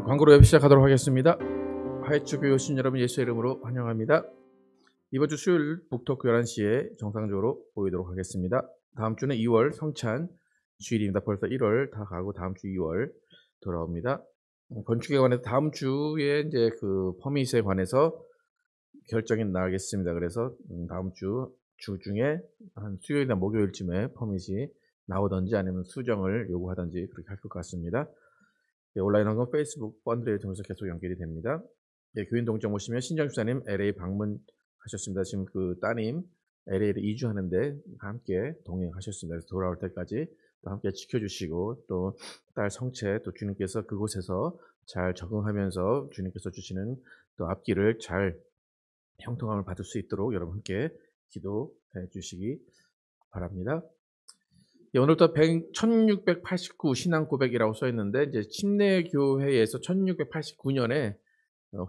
광고로 웹 시작하도록 하겠습니다. 하이츠교회 오신 여러분 예수의 이름으로 환영합니다. 이번 주 수요일 북토크 11시에 정상적으로 보이도록 하겠습니다. 다음 주는 2월 성찬 주일입니다. 벌써 1월 다 가고 다음 주 2월 돌아옵니다. 건축에 관해서 다음 주에 이제 그 퍼밋에 관해서 결정이 나겠습니다. 그래서 다음 주 중에 한 수요일이나 목요일쯤에 퍼밋이 나오든지 아니면 수정을 요구하든지 그렇게 할 것 같습니다. 온라인 환경 페이스북 펀드를 통해서 계속 연결이 됩니다. 교인 동정 오시면 신정 집사님 LA 방문하셨습니다. 지금 그 따님 LA를 이주하는데 함께 동행하셨습니다. 그래서 돌아올 때까지 또 함께 지켜주시고 또 딸 성채 또 주님께서 그곳에서 잘 적응하면서 주님께서 주시는 또 앞길을 잘 형통함을 받을 수 있도록 여러분 함께 기도해 주시기 바랍니다. 오늘부터 1689 신앙 고백이라고 써 있는데 이제 침례교회에서 1689년에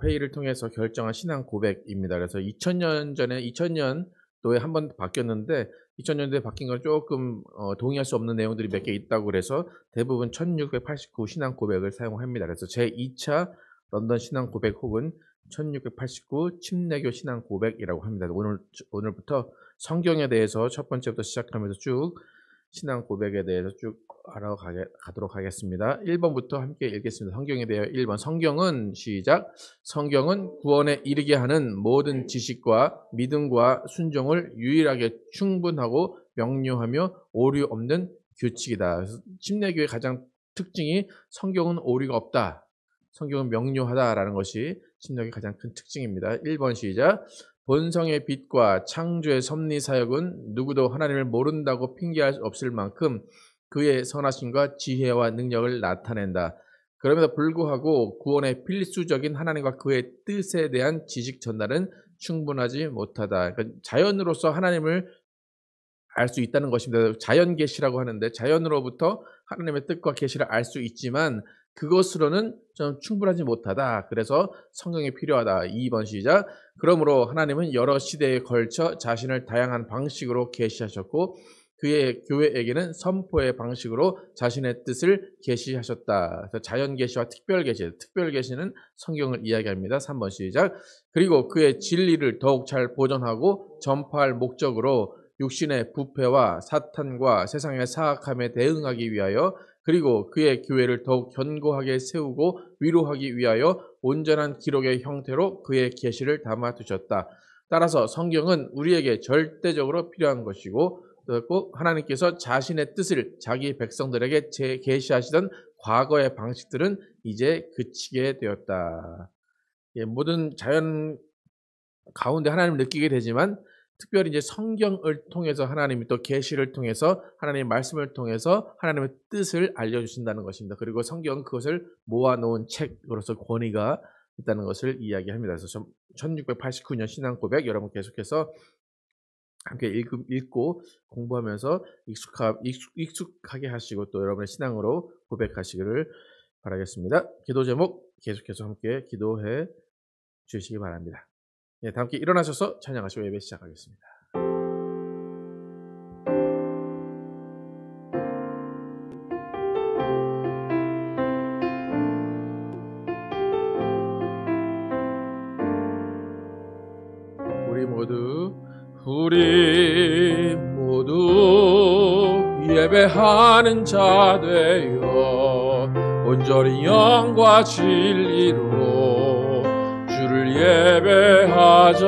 회의를 통해서 결정한 신앙 고백입니다. 그래서 2000년도에 한 번 바뀌었는데 2000년도에 바뀐 건 조금 동의할 수 없는 내용들이 몇 개 있다고 그래서 대부분 1689 신앙 고백을 사용합니다. 그래서 제2차 런던 신앙 고백 혹은 1689 침례교 신앙 고백이라고 합니다. 오늘부터 성경에 대해서 첫 번째부터 시작하면서 쭉 신앙 고백에 대해서 쭉 알아가도록 하겠습니다. 1번부터 함께 읽겠습니다. 성경에 대해 1번. 성경은 시작. 성경은 구원에 이르게 하는 모든 지식과 믿음과 순종을 유일하게 충분하고 명료하며 오류 없는 규칙이다. 침례교의 가장 특징이 성경은 오류가 없다. 성경은 명료하다라는 것이 침례교의 가장 큰 특징입니다. 1번 시작. 본성의 빛과 창조의 섭리 사역은 누구도 하나님을 모른다고 핑계할 수 없을 만큼 그의 선하심과 지혜와 능력을 나타낸다. 그럼에도 불구하고 구원의 필수적인 하나님과 그의 뜻에 대한 지식 전달은 충분하지 못하다. 그러니까 자연으로서 하나님을 알 수 있다는 것입니다. 자연 계시라고 하는데 자연으로부터 하나님의 뜻과 계시를 알 수 있지만 그것으로는 좀 충분하지 못하다. 그래서 성경이 필요하다. 2번 시작. 그러므로 하나님은 여러 시대에 걸쳐 자신을 다양한 방식으로 계시하셨고 그의 교회에게는 선포의 방식으로 자신의 뜻을 계시하셨다. 자연 계시와 특별 계시. 특별 계시는 성경을 이야기합니다. 3번 시작. 그리고 그의 진리를 더욱 잘 보존하고 전파할 목적으로 육신의 부패와 사탄과 세상의 사악함에 대응하기 위하여 그리고 그의 교회를 더욱 견고하게 세우고 위로하기 위하여 온전한 기록의 형태로 그의 계시를 담아두셨다. 따라서 성경은 우리에게 절대적으로 필요한 것이고 또 하나님께서 자신의 뜻을 자기 백성들에게 계시하시던 과거의 방식들은 이제 그치게 되었다. 모든 자연 가운데 하나님을 느끼게 되지만 특별히 이제 성경을 통해서 하나님이 또 계시를 통해서 하나님의 말씀을 통해서 하나님의 뜻을 알려주신다는 것입니다. 그리고 성경은 그것을 모아놓은 책으로서 권위가 있다는 것을 이야기합니다. 그래서 1689년 신앙 고백 여러분 계속해서 함께 읽고 공부하면서 익숙하게 하시고 또 여러분의 신앙으로 고백하시기를 바라겠습니다. 기도 제목 계속해서 함께 기도해 주시기 바랍니다. 다 함께 일어나셔서 찬양하시고 예배 시작하겠습니다. 우리 모두 예배하는 자 되어 온전히 영과 진리로 주를 예배하자.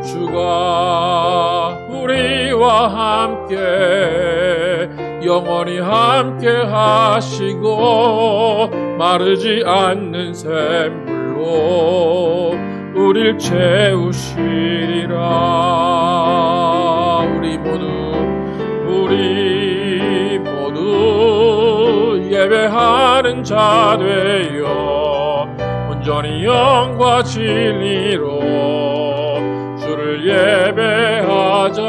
주가 우리와 함께 영원히 함께 하시고 마르지 않는 샘물로 우릴 채우시리라. 우리 모두 예배하는 자 되어 온전히 영과 진리로 주를 예배하자.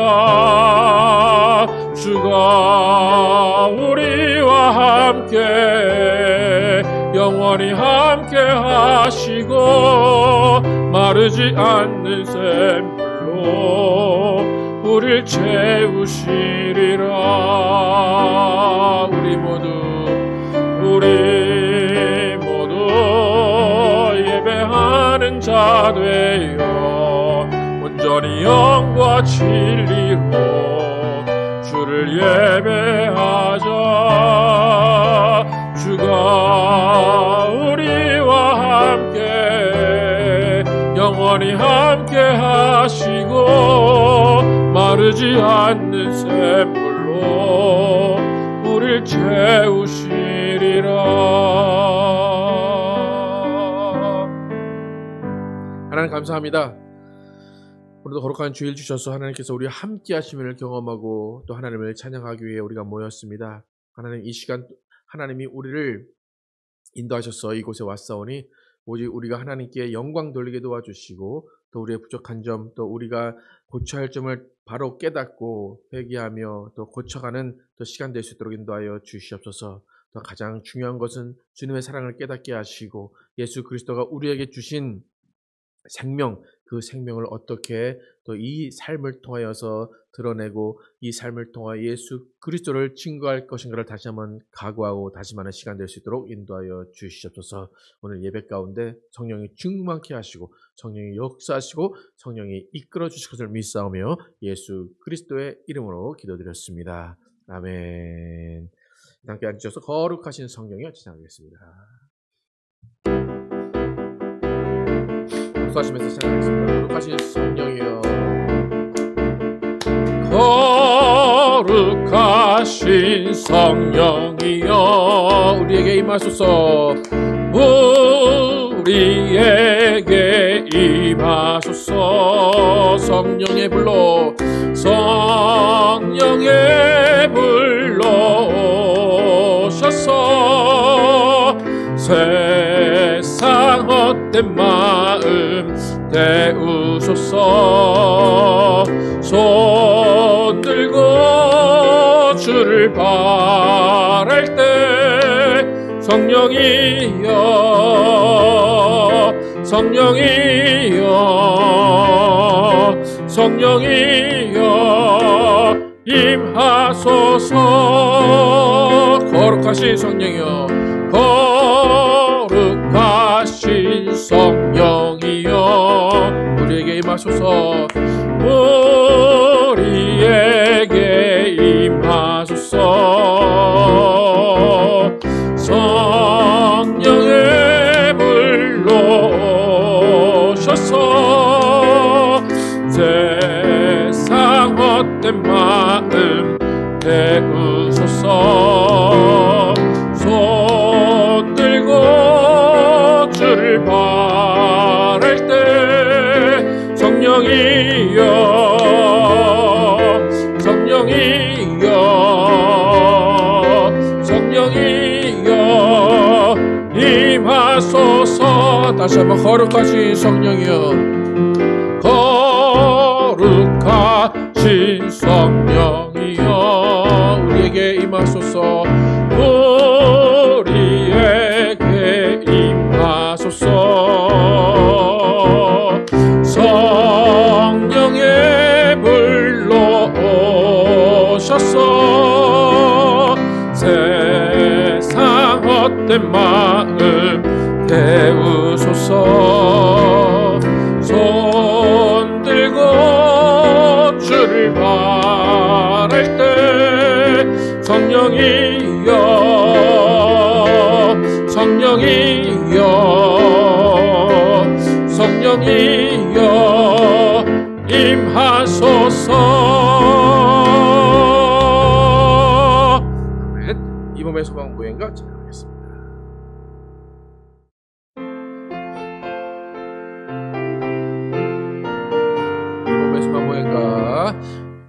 주가 우리와 함께 영원히 함께 하시고 마르지 않는 샘물로 우릴 채우시리라. 우리 자가 되어 온전히 영과 진리로 주를 예배하자. 주가 우리와 함께 영원히 함께 하시고 마르지 않는 샘물로 우릴 채우시리라. 하나님 감사합니다. 오늘도 거룩한 주일 주셔서 하나님께서 우리와 함께 하심을 경험하고 또 하나님을 찬양하기 위해 우리가 모였습니다. 하나님, 이 시간 하나님이 우리를 인도하셔서 이곳에 왔사오니 오직 우리가 하나님께 영광 돌리게 도와주시고 또 우리의 부족한 점, 또 우리가 고쳐야 할 점을 바로 깨닫고 회개하며 또 고쳐가는 또 시간 될 수 있도록 인도하여 주시옵소서. 또 가장 중요한 것은 주님의 사랑을 깨닫게 하시고 예수 그리스도가 우리에게 주신 생명, 그 생명을 어떻게 또 이 삶을 통하여서 드러내고 이 삶을 통하여 예수 그리스도를 증거할 것인가를 다시 한번 각오하고 다짐하는 시간 될 수 있도록 인도하여 주시옵소서. 오늘 예배 가운데 성령이 충만케 하시고 성령이 역사하시고 성령이 이끌어 주실 것을 믿사오며 예수 그리스도의 이름으로 기도드렸습니다. 아멘. 함께 앉으셔서 거룩하신 성령을 찬양하겠습니다. 수고하시면서 찬양하겠습니다. 거룩하신 성령이여, 거룩하신 성령이여 우리에게 임하소서. 우리에게 임하소서. 성령의 불로 성령의 불로 오셔서 세상 헛된 마음 태우소서. 손 들고 주를 바랄 때 성령이여 성령이여 성령이여 임하소서. 거룩하신 성령이여 거룩하신 성령이여 우리에게 임하소서. 우리에게 임하소서. 성령의 불로 오셔서 세상 헛된 마음 태우소서. 손 들고 주를 바랄 때 성령이여 성령이여 성령이여 임하소서. 다시 한번 거룩하신 성령이여 거룩하신 성령이여 우리에게 임하소서. 우리에게 임하소서. 성령의 불로 오셔서 세상 헛된 마음 태우소서. 손 들고 주를 바랄 때 성령이여 성령이여 성령이여 임하소서. 이 몸의 소망 보행과 진행하겠습니다. 이 몸의 소망 보행과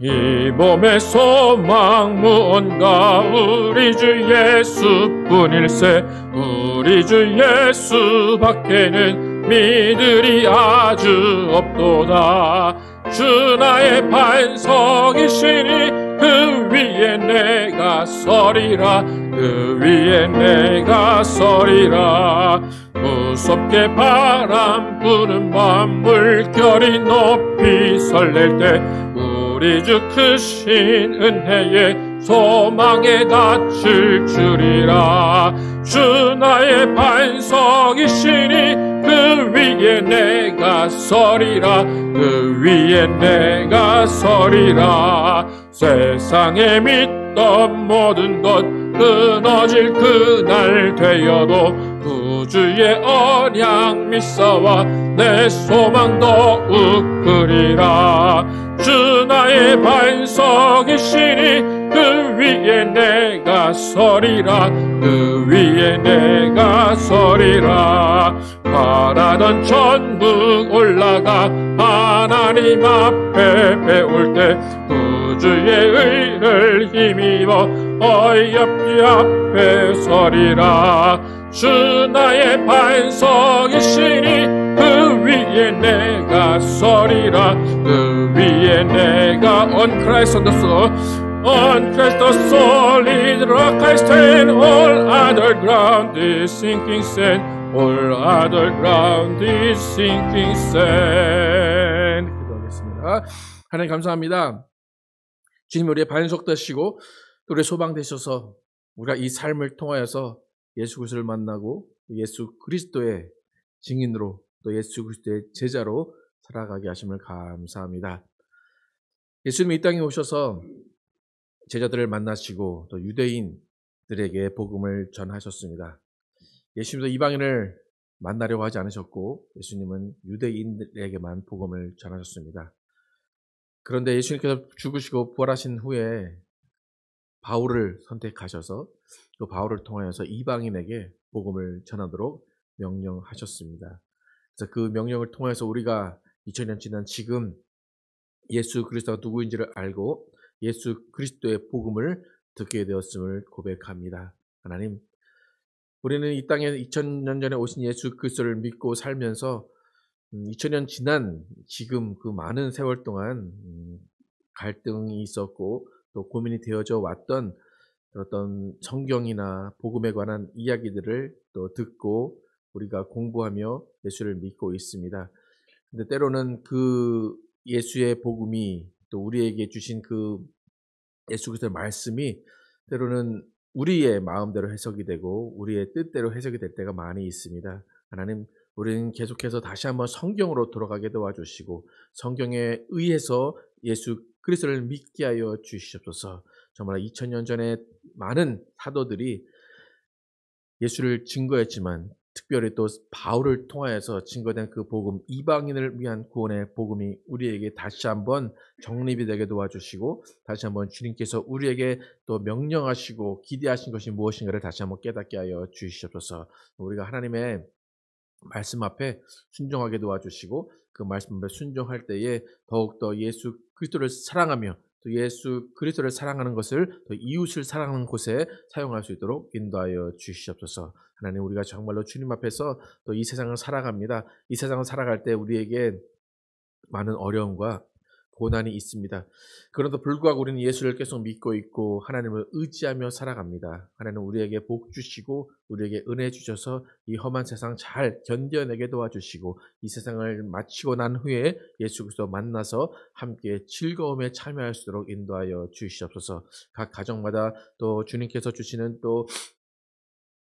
이 몸의 소망 무언가 우리 주 예수뿐일세. 우리 주 예수밖에는 믿으리 아주 없도다. 주 나의 반석이시니 그 위에 내가 서리라. 그 위에 내가 서리라. 무섭게 바람 부는 밤 물결이 높이 설렐 때 우리 주 크신 은혜에 소망에 닿을 줄이라. 서리라. 주 나의 반석이시니 그 위에 내가 서리라. 그 위에 내가 서리라. 세상에 믿던 모든 것 끊어질 그날 되어도 구주의 언약 믿사와 내 소망 더욱 크리라. 주 나의 반석이시니 그 위에 내가 서리라. 그 위에 내가 서리라. 바라던 천국 올라가 하나님 앞에 배울 때 구주의 의를 힘입어 어여삐 앞에 서리라. 주 나의 반석이시니 그 위에 내가 서리라. 그 위에 내가 on Christ on the solid rock I stand. All other ground is sinking sand. All other ground is sinking sand. 기도하겠습니다. 하나님 감사합니다. 주님 우리의 반석 되시고 우리의 소망 되셔서 우리가 이 삶을 통하여서 예수 그리스도를 만나고 예수 그리스도의 증인으로 또 예수 그리스도의 제자로 살아가게 하심을 감사합니다. 예수님이 이 땅에 오셔서 제자들을 만나시고 또 유대인들에게 복음을 전하셨습니다. 예수님도 이방인을 만나려고 하지 않으셨고 예수님은 유대인들에게만 복음을 전하셨습니다. 그런데 예수님께서 죽으시고 부활하신 후에 바울을 선택하셔서 또 바울을 통하여서 이방인에게 복음을 전하도록 명령하셨습니다. 그래서 그 명령을 통해서 우리가 2000년 지난 지금 예수 그리스도가 누구인지를 알고 예수 그리스도의 복음을 듣게 되었음을 고백합니다. 하나님, 우리는 이 땅에 2000년 전에 오신 예수 그리스도를 믿고 살면서 2000년 지난 지금 그 많은 세월 동안 갈등이 있었고 또 고민이 되어져 왔던 어떤 성경이나 복음에 관한 이야기들을 또 듣고 우리가 공부하며 예수를 믿고 있습니다. 근데 때로는 그 예수의 복음이 또 우리에게 주신 그 예수 그리스도의 말씀이 때로는 우리의 마음대로 해석이 되고 우리의 뜻대로 해석이 될 때가 많이 있습니다. 하나님, 우리는 계속해서 다시 한번 성경으로 돌아가게 도와주시고 성경에 의해서 예수 그리스도를 믿게 하여 주시옵소서. 정말 2000년 전에 많은 사도들이 예수를 증거했지만 특별히 또 바울을 통하여서 증거된 그 복음, 이방인을 위한 구원의 복음이 우리에게 다시 한번 정립이 되게 도와주시고 다시 한번 주님께서 우리에게 또 명령하시고 기대하신 것이 무엇인가를 다시 한번 깨닫게 하여 주시옵소서. 우리가 하나님의 말씀 앞에 순종하게 도와주시고 그 말씀 앞에 순종할 때에 더욱더 예수 그리스도를 사랑하며 또 예수 그리스도를 사랑하는 것을 또 이웃을 사랑하는 곳에 사용할 수 있도록 인도하여 주시옵소서. 하나님, 우리가 정말로 주님 앞에서 또 이 세상을 살아갑니다. 이 세상을 살아갈 때 우리에게 많은 어려움과 고난이 있습니다. 그런데도 불구하고 우리는 예수를 계속 믿고 있고 하나님을 의지하며 살아갑니다. 하나님 우리에게 복 주시고 우리에게 은혜 주셔서 이 험한 세상 잘 견뎌내게 도와주시고 이 세상을 마치고 난 후에 예수 그리스도 만나서 함께 즐거움에 참여할 수 있도록 인도하여 주시옵소서. 각 가정마다 또 주님께서 주시는 또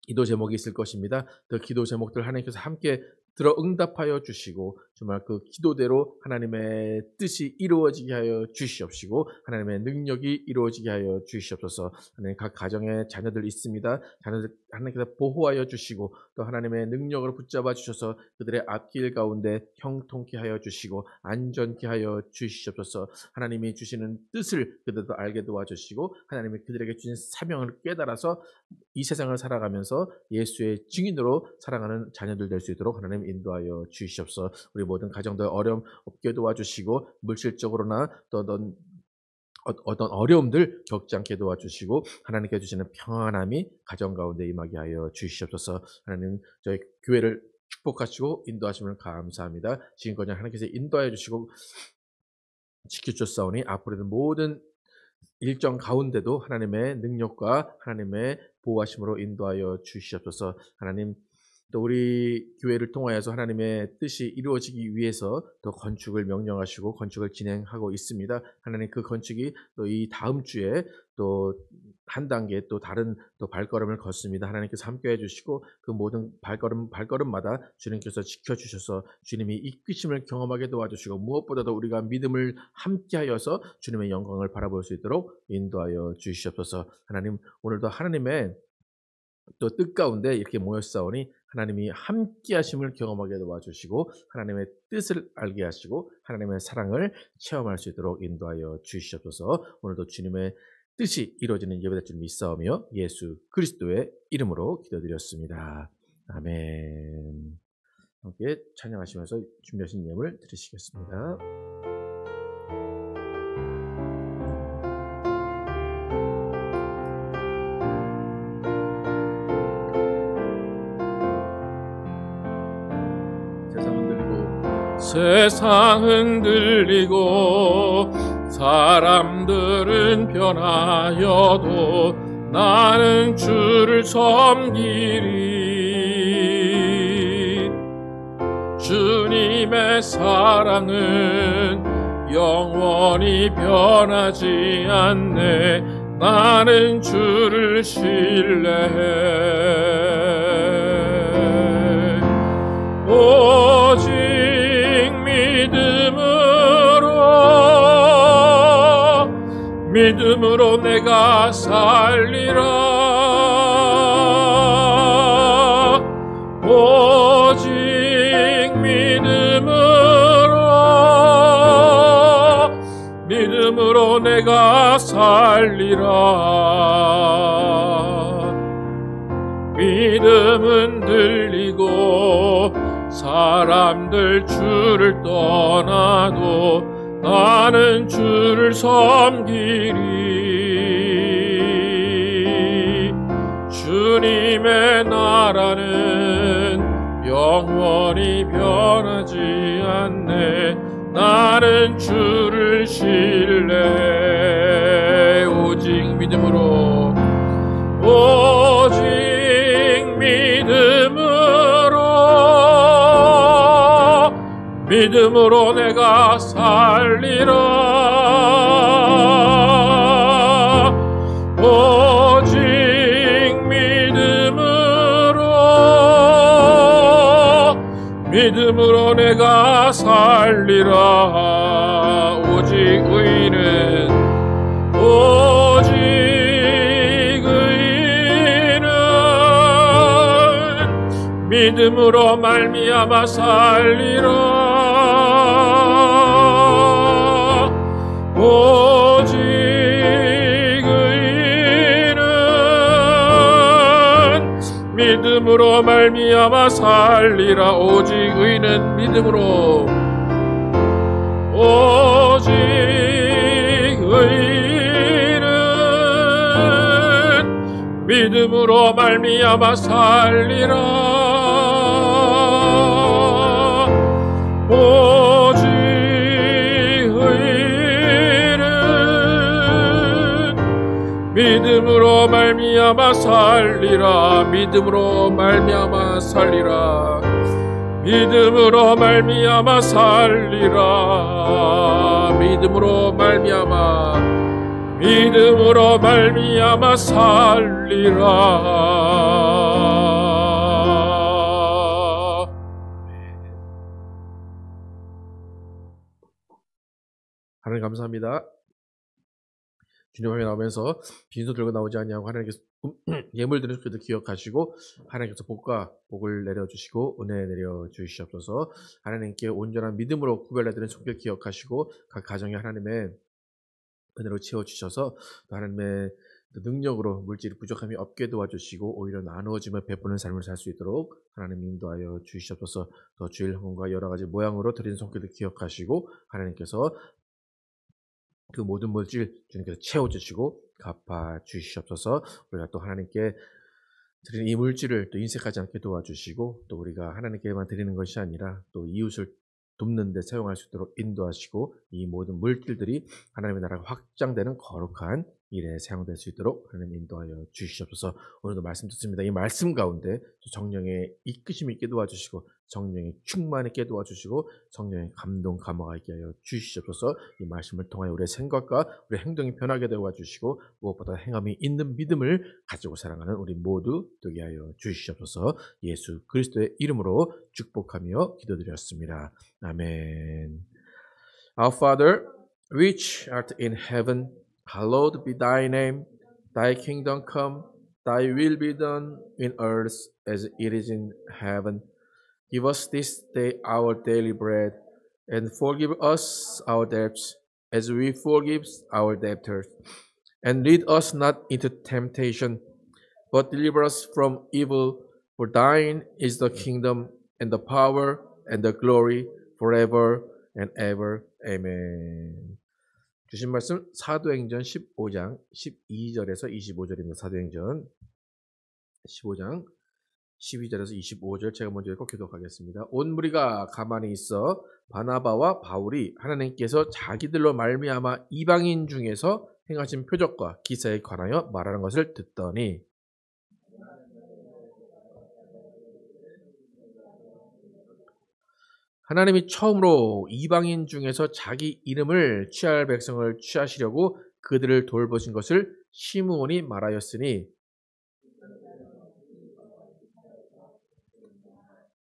기도 제목이 있을 것입니다. 그 기도 제목들 하나님께서 함께 들어 응답하여 주시고 정말 그 기도대로 하나님의 뜻이 이루어지게 하여 주시옵시고 하나님의 능력이 이루어지게 하여 주시옵소서. 하나님, 각 가정에 자녀들 있습니다. 자녀들 하나님께서 보호하여 주시고 또 하나님의 능력을 붙잡아 주셔서 그들의 앞길 가운데 형통케 하여 주시고 안전케 하여 주시옵소서. 하나님이 주시는 뜻을 그들도 알게 도와주시고 하나님이 그들에게 주신 사명을 깨달아서 이 세상을 살아가면서 예수의 증인으로 살아가는 자녀들 될 수 있도록 하나님 인도하여 주시옵소서. 우리 모든 가정들 어려움 없게 도와주시고 물질적으로나 또 어떤 어려움들 겪지 않게 도와주시고 하나님께 주시는 평안함이 가정 가운데 임하게 하여 주시옵소서. 하나님, 저희 교회를 축복하시고 인도하심을 감사합니다. 지금까지 하나님께서 인도하여 주시고 지켜주셨사오니 앞으로는 모든 일정 가운데도 하나님의 능력과 하나님의 보호하심으로 인도하여 주시옵소서. 하나님, 또 우리 교회를 통하여서 하나님의 뜻이 이루어지기 위해서 또 건축을 명령하시고 건축을 진행하고 있습니다. 하나님 그 건축이 또 이 다음 주에 또 한 단계 또 다른 또 발걸음을 걷습니다. 하나님께서 함께해 주시고 그 모든 발걸음마다 주님께서 지켜주셔서 주님이 이끄심을 경험하게 도와주시고 무엇보다도 우리가 믿음을 함께하여서 주님의 영광을 바라볼 수 있도록 인도하여 주시옵소서. 하나님 오늘도 하나님의 또 뜻 가운데 이렇게 모였사오니 하나님이 함께 하심을 경험하게 도와주시고 하나님의 뜻을 알게 하시고 하나님의 사랑을 체험할 수 있도록 인도하여 주시옵소서. 오늘도 주님의 뜻이 이루어지는 예배될 줄 믿사오며 예수 그리스도의 이름으로 기도드렸습니다. 아멘. 함께 찬양하시면서 준비하신 예물 드리시겠습니다. 세상 흔들리고 사람들은 변하여도 나는 주를 섬기리. 주님의 사랑은 영원히 변하지 않네. 나는 주를 신뢰해. 오직 믿음으로 내가 살리라. 오직 믿음으로 내가 살리라. 믿음은 들리고 사람들 주를 떠나도 나는 주를 섬기리. 주님의 나라는 영원히 변하지 않네. 나는 주를 신뢰해. 오직 믿음으로 믿음으로 내가 살리라. 오직 믿음으로 내가 살리라. 오직 의인은 믿음으로 말미암아 살리라. 오직 의인은 믿음으로 말미암아 살리라. 오직 의인은 믿음으로. 오직 의인은 믿음으로 말미암아 살리라. 오직 의인은 믿음으로 말미암아 살리라. 믿음으로 말미암아 살리라. 믿음으로 말미암아 살리라. 믿음으로 말미암아 살리라. 하나님 감사합니다. 주님 앞에 나오면서 빈손 들고 나오지 아니하고 하나님께서 예물 드리는 것도 기억하시고 하나님께서 복을 내려주시고 은혜 내려주시옵소서. 하나님께 온전한 믿음으로 구별해드리는 손길 기억하시고 각 가정에 하나님의 은혜로 채워주셔서 또 하나님의 능력으로 물질이 부족함이 없게 도와주시고 오히려 나누어지며 베푸는 삶을 살 수 있도록 하나님 인도하여 주시옵소서. 또 주일 헌금과 여러 가지 모양으로 드리는 손길을 기억하시고 하나님께서 그 모든 물질 주님께서 채워주시고 갚아주시옵소서. 우리가 또 하나님께 드리는 이 물질을 또 인색하지 않게 도와주시고 또 우리가 하나님께만 드리는 것이 아니라 또 이웃을 돕는 데 사용할 수 있도록 인도하시고 이 모든 물질들이 하나님의 나라가 확장되는 거룩한 일에 사용될 수 있도록 하나님 인도하여 주시옵소서. 오늘도 말씀 듣습니다. 이 말씀 가운데 성령의 이끄심 있게 도와주시고 성령의 충만 있게 도와주시고 성령의 감동 감화가 있게 하여 주시옵소서. 이 말씀을 통하여 우리의 생각과 우리의 행동이 변하게 도와주시고 무엇보다 행함이 있는 믿음을 가지고 살아가는 우리 모두 되게 하여 주시옵소서. 예수 그리스도의 이름으로 축복하며 기도드렸습니다. 아멘. Our Father, which art in heaven, hallowed be thy name. Thy kingdom come, thy will be done in earth as it is in heaven. Give us this day our daily bread, and forgive us our debts, as we forgive our debtors. And lead us not into temptation, but deliver us from evil. For thine is the kingdom, and the power, and the glory, forever and ever. Amen. 주신 말씀 사도행전 15장 12절에서 25절입니다. 사도행전 15장 12절에서 25절 제가 먼저 읽고 기도하겠습니다. 온 무리가 가만히 있어 바나바와 바울이 하나님께서 자기들로 말미암아 이방인 중에서 행하신 표적과 기사에 관하여 말하는 것을 듣더니 하나님이 처음으로 이방인 중에서 자기 이름을 취할 백성을 취하시려고 그들을 돌보신 것을 시므온이 말하였으니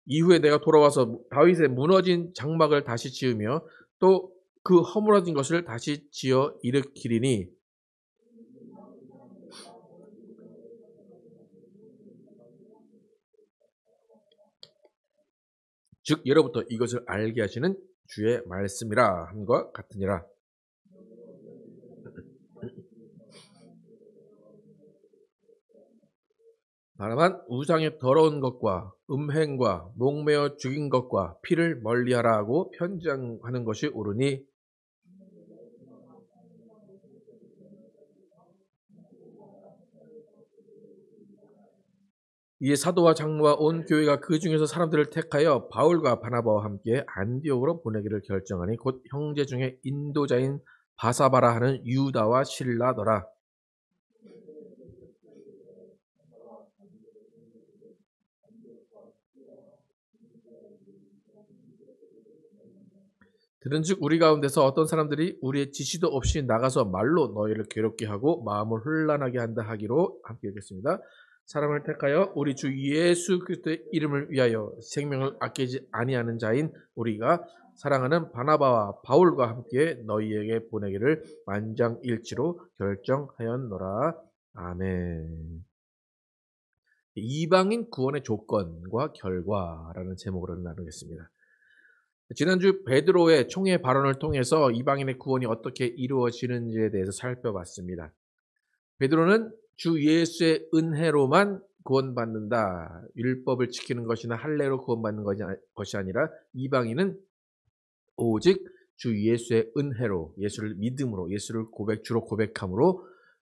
이후에 내가 돌아와서 다윗의 무너진 장막을 다시 지으며 또 그 허물어진 것을 다시 지어 일으키리니 즉 예로부터 이것을 알게 하시는 주의 말씀이라 함과 같으니라. 다만 우상의 더러운 것과 음행과 목매어 죽인 것과 피를 멀리하라 하고 편지하는 것이 옳으니 이에 사도와 장로와 온 교회가 그 중에서 사람들을 택하여 바울과 바나바와 함께 안디옥으로 보내기를 결정하니 곧 형제 중에 인도자인 바사바라 하는 유다와 실라더라. 들은즉 우리 가운데서 어떤 사람들이 우리의 지시도 없이 나가서 말로 너희를 괴롭게 하고 마음을 혼란하게 한다 하기로 함께 읽겠습니다. 사람을 택하여 우리 주 예수 그리스도의 이름을 위하여 생명을 아끼지 아니하는 자인 우리가 사랑하는 바나바와 바울과 함께 너희에게 보내기를 만장일치로 결정하였노라. 아멘. 이방인 구원의 조건과 결과라는 제목으로 나누겠습니다. 지난주 베드로의 총회 발언을 통해서 이방인의 구원이 어떻게 이루어지는지에 대해서 살펴봤습니다. 베드로는 주 예수의 은혜로만 구원받는다. 율법을 지키는 것이나 할례로 구원받는 것이 아니라 이방인은 오직 주 예수의 은혜로, 예수를 믿음으로, 예수를 주로 고백함으로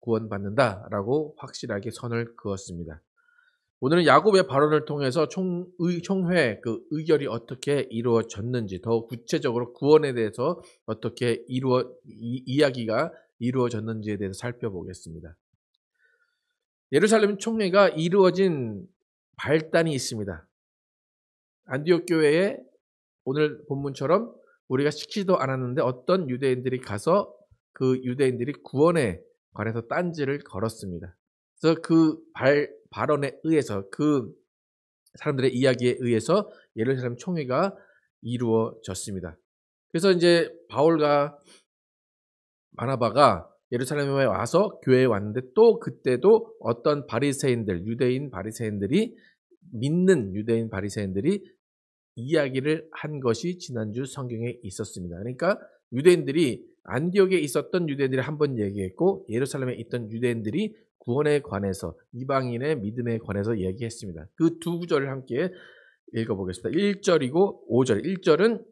구원받는다라고 확실하게 선을 그었습니다. 오늘은 야곱의 발언을 통해서 총회 그 의결이 어떻게 이루어졌는지, 더 구체적으로 구원에 대해서 어떻게 이야기가 이루어졌는지에 대해서 살펴보겠습니다. 예루살렘 총회가 이루어진 발단이 있습니다. 안디옥 교회에 오늘 본문처럼 우리가 시키지도 않았는데 어떤 유대인들이 가서 그 유대인들이 구원에 관해서 딴지를 걸었습니다. 그래서 그 발언에 의해서 그 사람들의 이야기에 의해서 예루살렘 총회가 이루어졌습니다. 그래서 이제 바울과 바나바가 예루살렘에 와서 교회에 왔는데 또 그때도 어떤 바리새인들, 유대인 바리새인들이 믿는 유대인 바리새인들이 이야기를 한 것이 지난주 성경에 있었습니다. 그러니까 유대인들이 안디옥에 있었던 유대인들이 한 번 얘기했고 예루살렘에 있던 유대인들이 구원에 관해서 이방인의 믿음에 관해서 얘기했습니다. 그 두 구절을 함께 읽어보겠습니다. 1절이고 5절. 1절은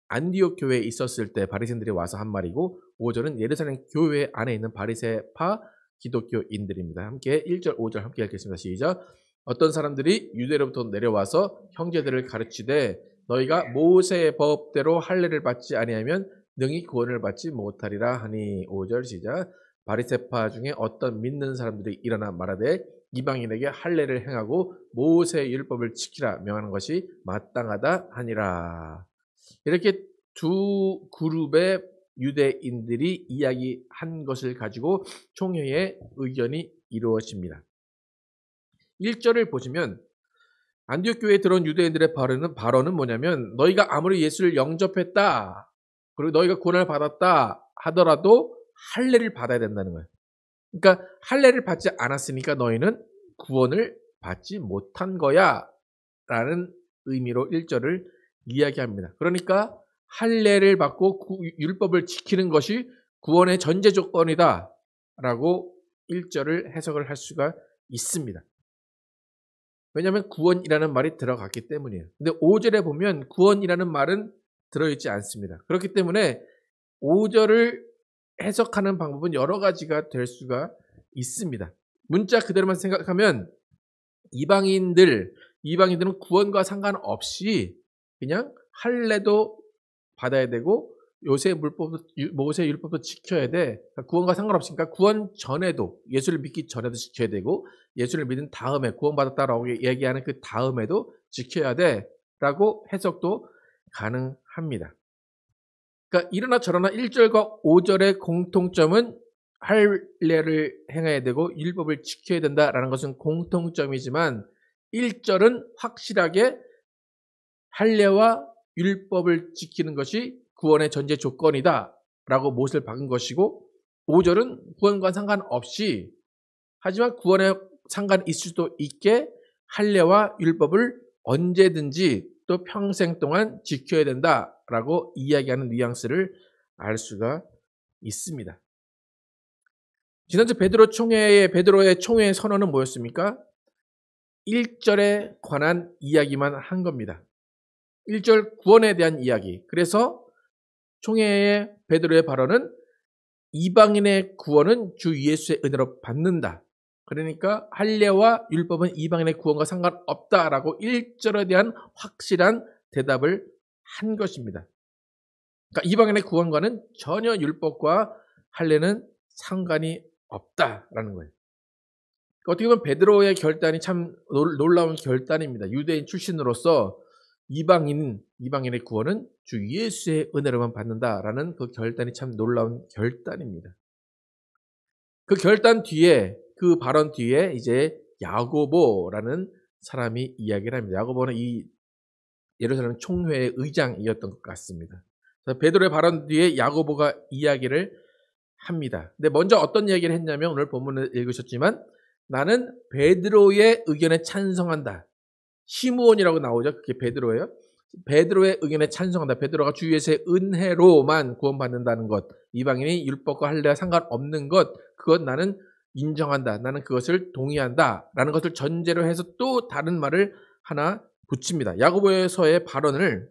안디옥 교회에 있었을 때 바리새인들이 와서 한 말이고 5절은 예루살렘 교회 안에 있는 바리새파 기독교인들입니다. 함께 1절 5절 함께 읽겠습니다. 시작. 어떤 사람들이 유대로부터 내려와서 형제들을 가르치되 너희가 모세의 법대로 할례를 받지 아니하면 능히 구원을 받지 못하리라 하니. 5절 시작. 바리새파 중에 어떤 믿는 사람들이 일어나 말하되 이방인에게 할례를 행하고 모세의 율법을 지키라 명하는 것이 마땅하다 하니라. 이렇게 두 그룹의 유대인들이 이야기한 것을 가지고 총회의 의견이 이루어집니다. 1절을 보시면 안디옥 교회에 들어온 유대인들의 발언은 뭐냐면, 너희가 아무리 예수를 영접했다, 그리고 너희가 구원을 받았다 하더라도 할례를 받아야 된다는 거예요. 그러니까 할례를 받지 않았으니까 너희는 구원을 받지 못한 거야 라는 의미로 1절을 이야기합니다. 그러니까 할례를 받고 율법을 지키는 것이 구원의 전제 조건이다 라고 1절을 해석을 할 수가 있습니다. 왜냐하면 구원이라는 말이 들어갔기 때문이에요. 근데 5절에 보면 구원이라는 말은 들어있지 않습니다. 그렇기 때문에 5절을 해석하는 방법은 여러 가지가 될 수가 있습니다. 문자 그대로만 생각하면 이방인들은 구원과 상관없이 그냥 할례도 받아야 되고 모세 율법도 지켜야 돼. 구원과 상관없으니까 구원 전에도, 예수를 믿기 전에도 지켜야 되고, 예수를 믿은 다음에 구원받았다라고 얘기하는 그 다음에도 지켜야 돼 라고 해석도 가능합니다. 그러니까 이러나 저러나 1절과 5절의 공통점은 할례를 행해야 되고 율법을 지켜야 된다라는 것은 공통점이지만, 1절은 확실하게 할례와 율법을 지키는 것이 구원의 전제 조건이다 라고 못을 박은 것이고, 5절은 구원과 상관없이, 하지만 구원에 상관 있을 수도 있게 할례와 율법을 언제든지 또 평생 동안 지켜야 된다라고 이야기하는 뉘앙스를 알 수가 있습니다. 지난주 베드로의 총회의 선언은 뭐였습니까? 1절에 관한 이야기만 한 겁니다. 1절 구원에 대한 이야기. 그래서 총회의 베드로의 발언은 이방인의 구원은 주 예수의 은혜로 받는다. 그러니까 할례와 율법은 이방인의 구원과 상관없다라고 1절에 대한 확실한 대답을 한 것입니다. 그러니까 이방인의 구원과는 전혀 율법과 할례는 상관이 없다라는 거예요. 어떻게 보면 베드로의 결단이 참 놀라운 결단입니다. 유대인 출신으로서 이방인의 구원은 주 예수의 은혜로만 받는다라는 그 결단이 참 놀라운 결단입니다. 그 결단 뒤에, 그 발언 뒤에 이제 야고보라는 사람이 이야기를 합니다. 야고보는 이 예루살렘 총회의 의장이었던 것 같습니다. 베드로의 발언 뒤에 야고보가 이야기를 합니다. 근데 먼저 어떤 얘기를 했냐면, 오늘 본문을 읽으셨지만, 나는 베드로의 의견에 찬성한다. 시므온이라고 나오죠. 그게 베드로예요. 베드로의 의견에 찬성한다. 베드로가 주 예수의 은혜로만 구원받는다는 것, 이방인이 율법과 할례와 상관없는 것, 그것 나는 인정한다. 나는 그것을 동의한다. 라는 것을 전제로 해서 또 다른 말을 하나 붙입니다. 야고보서의 발언을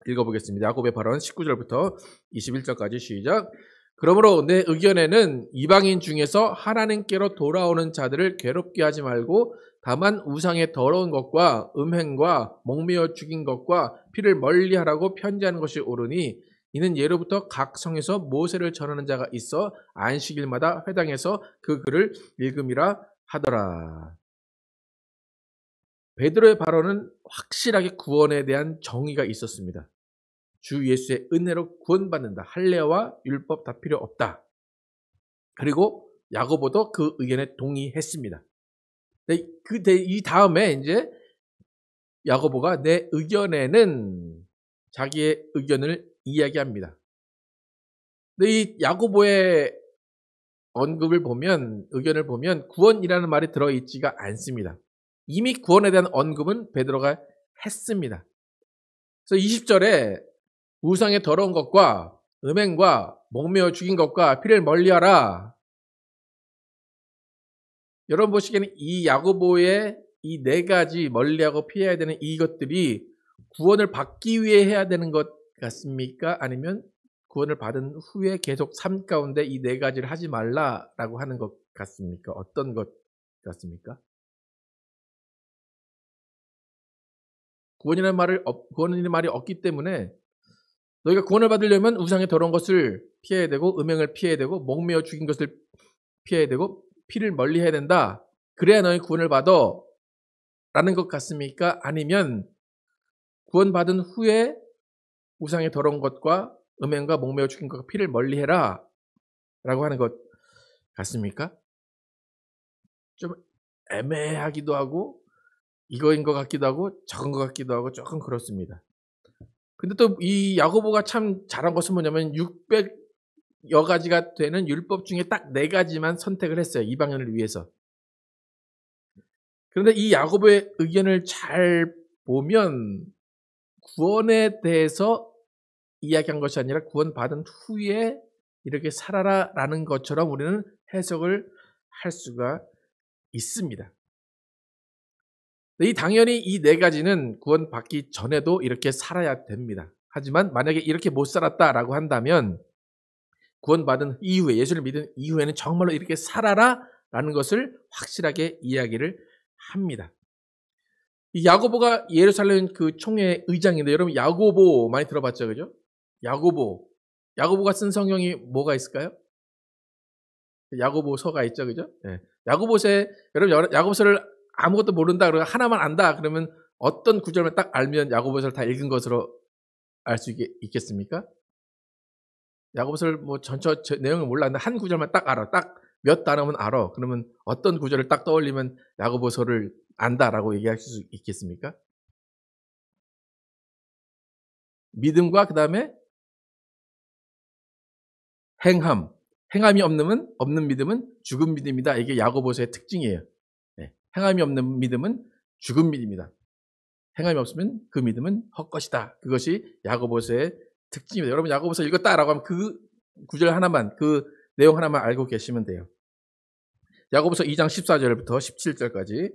읽어보겠습니다. 야고보의 발언 19절부터 21절까지 시작. 그러므로 내 의견에는 이방인 중에서 하나님께로 돌아오는 자들을 괴롭게 하지 말고 다만 우상의 더러운 것과 음행과 목매어 죽인 것과 피를 멀리하라고 편지하는 것이 옳으니, 이는 예로부터 각 성에서 모세를 전하는 자가 있어 안식일마다 회당에서 그 글을 읽음이라 하더라. 베드로의 발언은 확실하게 구원에 대한 정의가 있었습니다. 주 예수의 은혜로 구원받는다. 할례와 율법 다 필요 없다. 그리고 야고보도 그 의견에 동의했습니다. 이 다음에 이제 야고보가 내 의견에는 자기의 의견을 이야기합니다. 근데 이 야고보의 의견을 보면 구원이라는 말이 들어있지가 않습니다. 이미 구원에 대한 언급은 베드로가 했습니다. 그래서 20절에 우상의 더러운 것과 음행과 목매어 죽인 것과 피를 멀리하라. 여러분 보시기에는 이 야고보의 이 네 가지 멀리하고 피해야 되는 이것들이 구원을 받기 위해 해야 되는 것 같습니까? 아니면 구원을 받은 후에 계속 삶 가운데 이 네 가지를 하지 말라라고 하는 것 같습니까? 어떤 것 같습니까? 구원이라는 말이 없기 때문에 너희가 구원을 받으려면 우상의 더러운 것을 피해야 되고 음행을 피해야 되고 목매어 죽인 것을 피해야 되고 피를 멀리해야 된다. 그래야 너희 구원을 받아 라는 것 같습니까? 아니면 구원받은 후에 우상의 더러운 것과 음행과 목매어 죽인 것과 피를 멀리해라 라고 하는 것 같습니까? 좀 애매하기도 하고 이거인 것 같기도 하고 저건 것 같기도 하고 조금 그렇습니다. 근데 또 이 야고보가 참 잘한 것은 뭐냐면 600여 가지가 되는 율법 중에 딱 4가지만 선택을 했어요. 이방인을 위해서. 그런데 이 야고보의 의견을 잘 보면 구원에 대해서 이야기한 것이 아니라 구원받은 후에 이렇게 살아라라는 것처럼 우리는 해석을 할 수가 있습니다. 당연히 이 4가지는 구원받기 전에도 이렇게 살아야 됩니다. 하지만 만약에 이렇게 못 살았다라고 한다면 구원받은 이후에 예수를 믿은 이후에는 정말로 이렇게 살아라라는 것을 확실하게 이야기를 합니다. 이 야고보가 예루살렘 그 총회 의장인데 여러분 야고보 많이 들어봤죠, 그죠? 야고보가 쓴 성경이 뭐가 있을까요? 야고보서가 있죠, 그죠? 네. 여러분 야고보서를 아무것도 모른다 그러면 하나만 안다 그러면 어떤 구절만 딱 알면 야고보서를 다 읽은 것으로 알 수 있겠습니까? 야고보서를 뭐 전체 내용을 몰랐는데 한 구절만 딱 알아. 딱 몇 단어만 알아. 그러면 어떤 구절을 딱 떠올리면 야고보서를 안다라고 얘기할 수 있겠습니까? 믿음과 그 다음에 행함이 없는 믿음은 죽은 믿음이다. 이게 야고보서의 특징이에요. 네. 행함이 없는 믿음은 죽은 믿음이다. 행함이 없으면 그 믿음은 헛것이다. 그것이 야고보서의 특징입니다. 여러분 야고보서 읽었다라고 하면 그 구절 하나만, 그 내용 하나만 알고 계시면 돼요. 야고보서 2장 14절부터 17절까지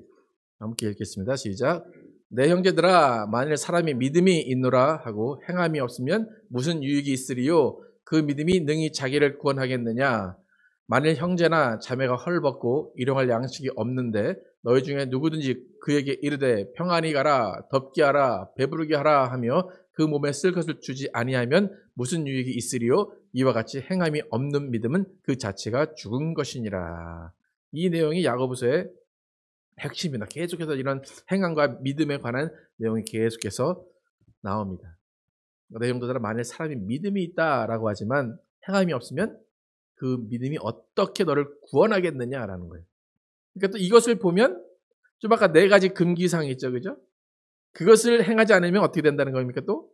함께 읽겠습니다. 시작. 내 형제들아 만일 사람이 믿음이 있노라 하고 행함이 없으면 무슨 유익이 있으리요? 그 믿음이 능히 자기를 구원하겠느냐? 만일 형제나 자매가 헐벗고 일용할 양식이 없는데 너희 중에 누구든지 그에게 이르되 평안히 가라, 덥게 하라, 배부르게 하라 하며 그 몸에 쓸 것을 주지 아니하면 무슨 유익이 있으리요? 이와 같이 행함이 없는 믿음은 그 자체가 죽은 것이니라. 이 내용이 야고보서의 핵심입니다. 계속해서 이런 행함과 믿음에 관한 내용이 계속해서 나옵니다. 내용들은 만일 사람이 믿음이 있다라고 하지만 행함이 없으면 그 믿음이 어떻게 너를 구원하겠느냐라는 거예요. 그러니까 또 이것을 보면 좀 아까 4가지 금기사항이 있죠, 그죠? 그것을 행하지 않으면 어떻게 된다는 겁니까 또?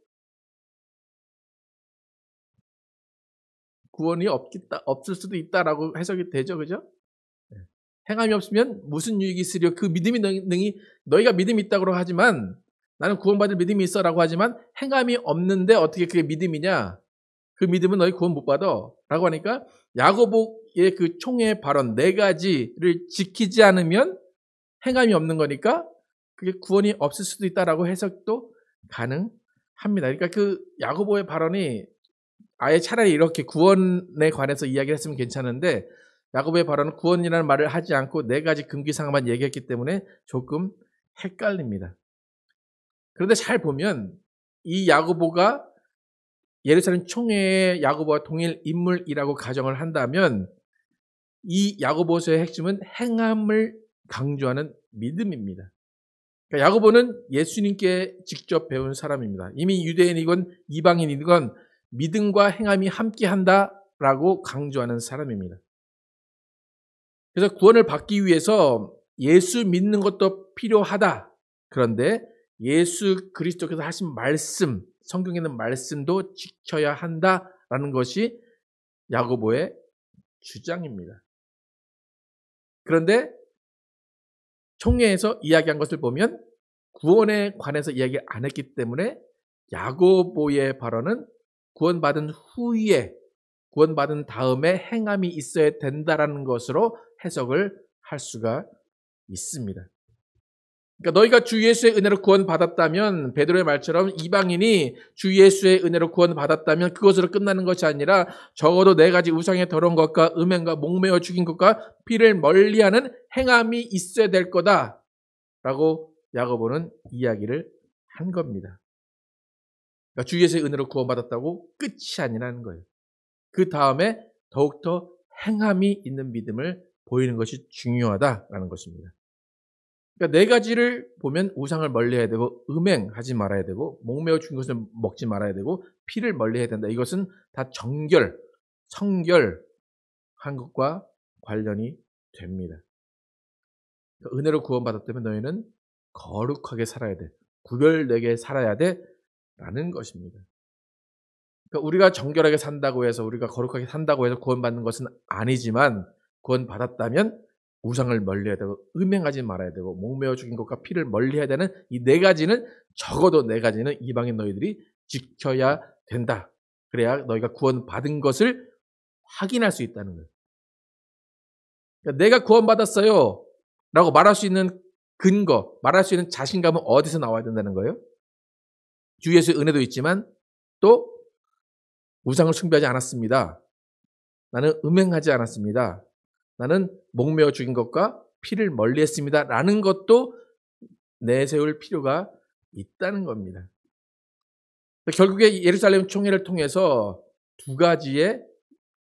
구원이 없을 수도 있다라고 해석이 되죠, 그죠? 행함이 없으면 무슨 유익이 있으려? 그 믿음이 능히 너희가 믿음이 있다고 하지만 나는 구원받을 믿음이 있어라고 하지만 행함이 없는데 어떻게 그게 믿음이냐? 그 믿음은 너희 구원 못 받아 라고 하니까 야고보의 그 총회의 발언 4가지를 지키지 않으면 행함이 없는 거니까 그게 구원이 없을 수도 있다라고 해석도 가능합니다. 그러니까 그 야고보의 발언이 아예 차라리 이렇게 구원에 관해서 이야기를 했으면 괜찮은데 야고보의 발언은 구원이라는 말을 하지 않고 4가지 금기사항만 얘기했기 때문에 조금 헷갈립니다. 그런데 잘 보면 이 야고보가 예루살렘 총회의 야고보와 동일 인물이라고 가정을 한다면 이 야고보서의 핵심은 행함을 강조하는 믿음입니다. 그러니까 야고보는 예수님께 직접 배운 사람입니다. 이미 유대인이건 이방인이건 믿음과 행함이 함께한다라고 강조하는 사람입니다. 그래서 구원을 받기 위해서 예수 믿는 것도 필요하다. 그런데 예수 그리스도께서 하신 말씀, 성경에 있는 말씀도 지켜야 한다라는 것이 야고보의 주장입니다. 그런데 총회에서 이야기한 것을 보면 구원에 관해서 이야기 안 했기 때문에 야고보의 발언은 구원받은 후에, 구원받은 다음에 행함이 있어야 된다라는 것으로 해석을 할 수가 있습니다. 그러니까 너희가 주 예수의 은혜로 구원받았다면 베드로의 말처럼 이방인이 주 예수의 은혜로 구원받았다면 그것으로 끝나는 것이 아니라 적어도 4가지 우상의 더러운 것과 음행과 목매어 죽인 것과 피를 멀리하는 행함이 있어야 될 거다라고 야고보는 이야기를 한 겁니다. 그러니까 주 예수의 은혜로 구원받았다고 끝이 아니라는 거예요. 그 다음에 더욱더 행함이 있는 믿음을 보이는 것이 중요하다라는 것입니다. 그러니까 네 가지를 보면 우상을 멀리해야 되고 음행하지 말아야 되고 목매어 죽은 것을 먹지 말아야 되고 피를 멀리해야 된다. 이것은 다 정결, 성결한 것과 관련이 됩니다. 그러니까 은혜로 구원받았다면 너희는 거룩하게 살아야 돼. 구별되게 살아야 돼. 라는 것입니다. 그러니까 우리가 정결하게 산다고 해서 우리가 거룩하게 산다고 해서 구원받는 것은 아니지만 구원받았다면 우상을 멀리해야 되고 음행하지 말아야 되고 목매어 죽인 것과 피를 멀리해야 되는 이 네 가지는 적어도 네 가지는 이방인 너희들이 지켜야 된다. 그래야 너희가 구원받은 것을 확인할 수 있다는 거예요. 그러니까 내가 구원받았어요 라고 말할 수 있는 근거, 말할 수 있는 자신감은 어디서 나와야 된다는 거예요? 주 예수의 은혜도 있지만 또 우상을 숭배하지 않았습니다. 나는 음행하지 않았습니다. 나는 목매어 죽인 것과 피를 멀리했습니다. 라는 것도 내세울 필요가 있다는 겁니다. 결국에 예루살렘 총회를 통해서 두 가지의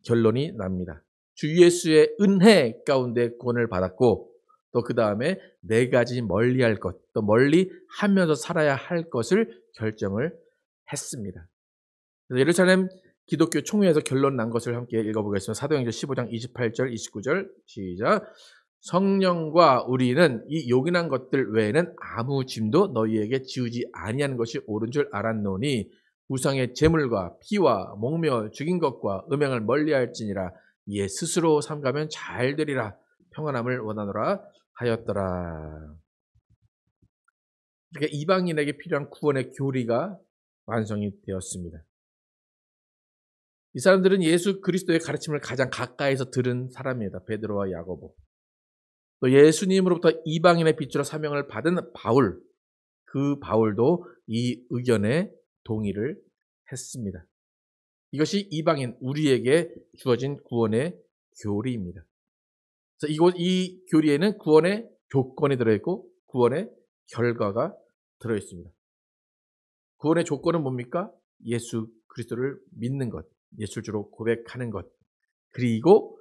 결론이 납니다. 주 예수의 은혜 가운데 구원을 받았고 또 그 다음에 네 가지 멀리할 것, 또 멀리 하면서 살아야 할 것을 결정을 했습니다. 그래서 예루살렘 기독교 총회에서 결론 난 것을 함께 읽어보겠습니다. 사도행전 15장 28절 29절 시작. 성령과 우리는 이 요긴한 것들 외에는 아무 짐도 너희에게 지우지 아니하는 것이 옳은 줄 알았노니 우상의 제물과 피와 목매어 죽인 것과 음행을 멀리할지니라. 이에 스스로 삼가면 잘 되리라. 평안함을 원하노라 하였더라. 그러니까 이방인에게 필요한 구원의 교리가 완성이 되었습니다. 이 사람들은 예수 그리스도의 가르침을 가장 가까이서 들은 사람입니다. 베드로와 야고보. 또 예수님으로부터 이방인의 빛으로 사명을 받은 바울. 그 바울도 이 의견에 동의를 했습니다. 이것이 이방인 우리에게 주어진 구원의 교리입니다. 그래서 이 교리에는 구원의 조건이 들어있고 구원의 결과가 들어있습니다. 구원의 조건은 뭡니까? 예수 그리스도를 믿는 것, 예수를 주로 고백하는 것, 그리고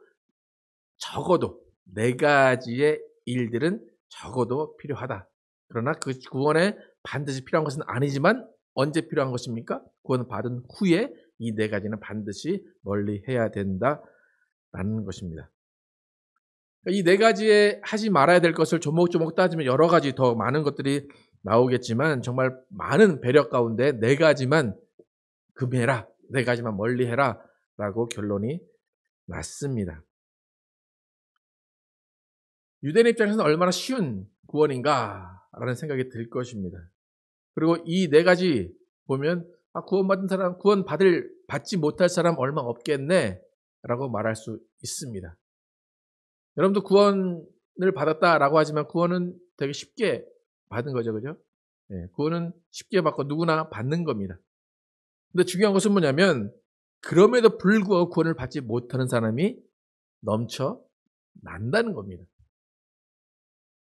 적어도 네 가지의 일들은 적어도 필요하다. 그러나 그 구원에 반드시 필요한 것은 아니지만 언제 필요한 것입니까? 구원을 받은 후에 이 네 가지는 반드시 멀리해야 된다라는 것입니다. 이 네 가지에 하지 말아야 될 것을 조목조목 따지면 여러 가지 더 많은 것들이 나오겠지만 정말 많은 배려 가운데 네 가지만 금해라, 네 가지만 멀리해라 라고 결론이 났습니다. 유대인 입장에서는 얼마나 쉬운 구원인가라는 생각이 들 것입니다. 그리고 이 네 가지 보면 구원받은 사람, 받지 못할 사람 얼마 없겠네 라고 말할 수 있습니다. 여러분도 구원을 받았다라고 하지만 구원은 되게 쉽게 받은 거죠. 그죠? 네, 구원은 쉽게 받고 누구나 받는 겁니다. 근데 중요한 것은 뭐냐면 그럼에도 불구하고 구원을 받지 못하는 사람이 넘쳐난다는 겁니다.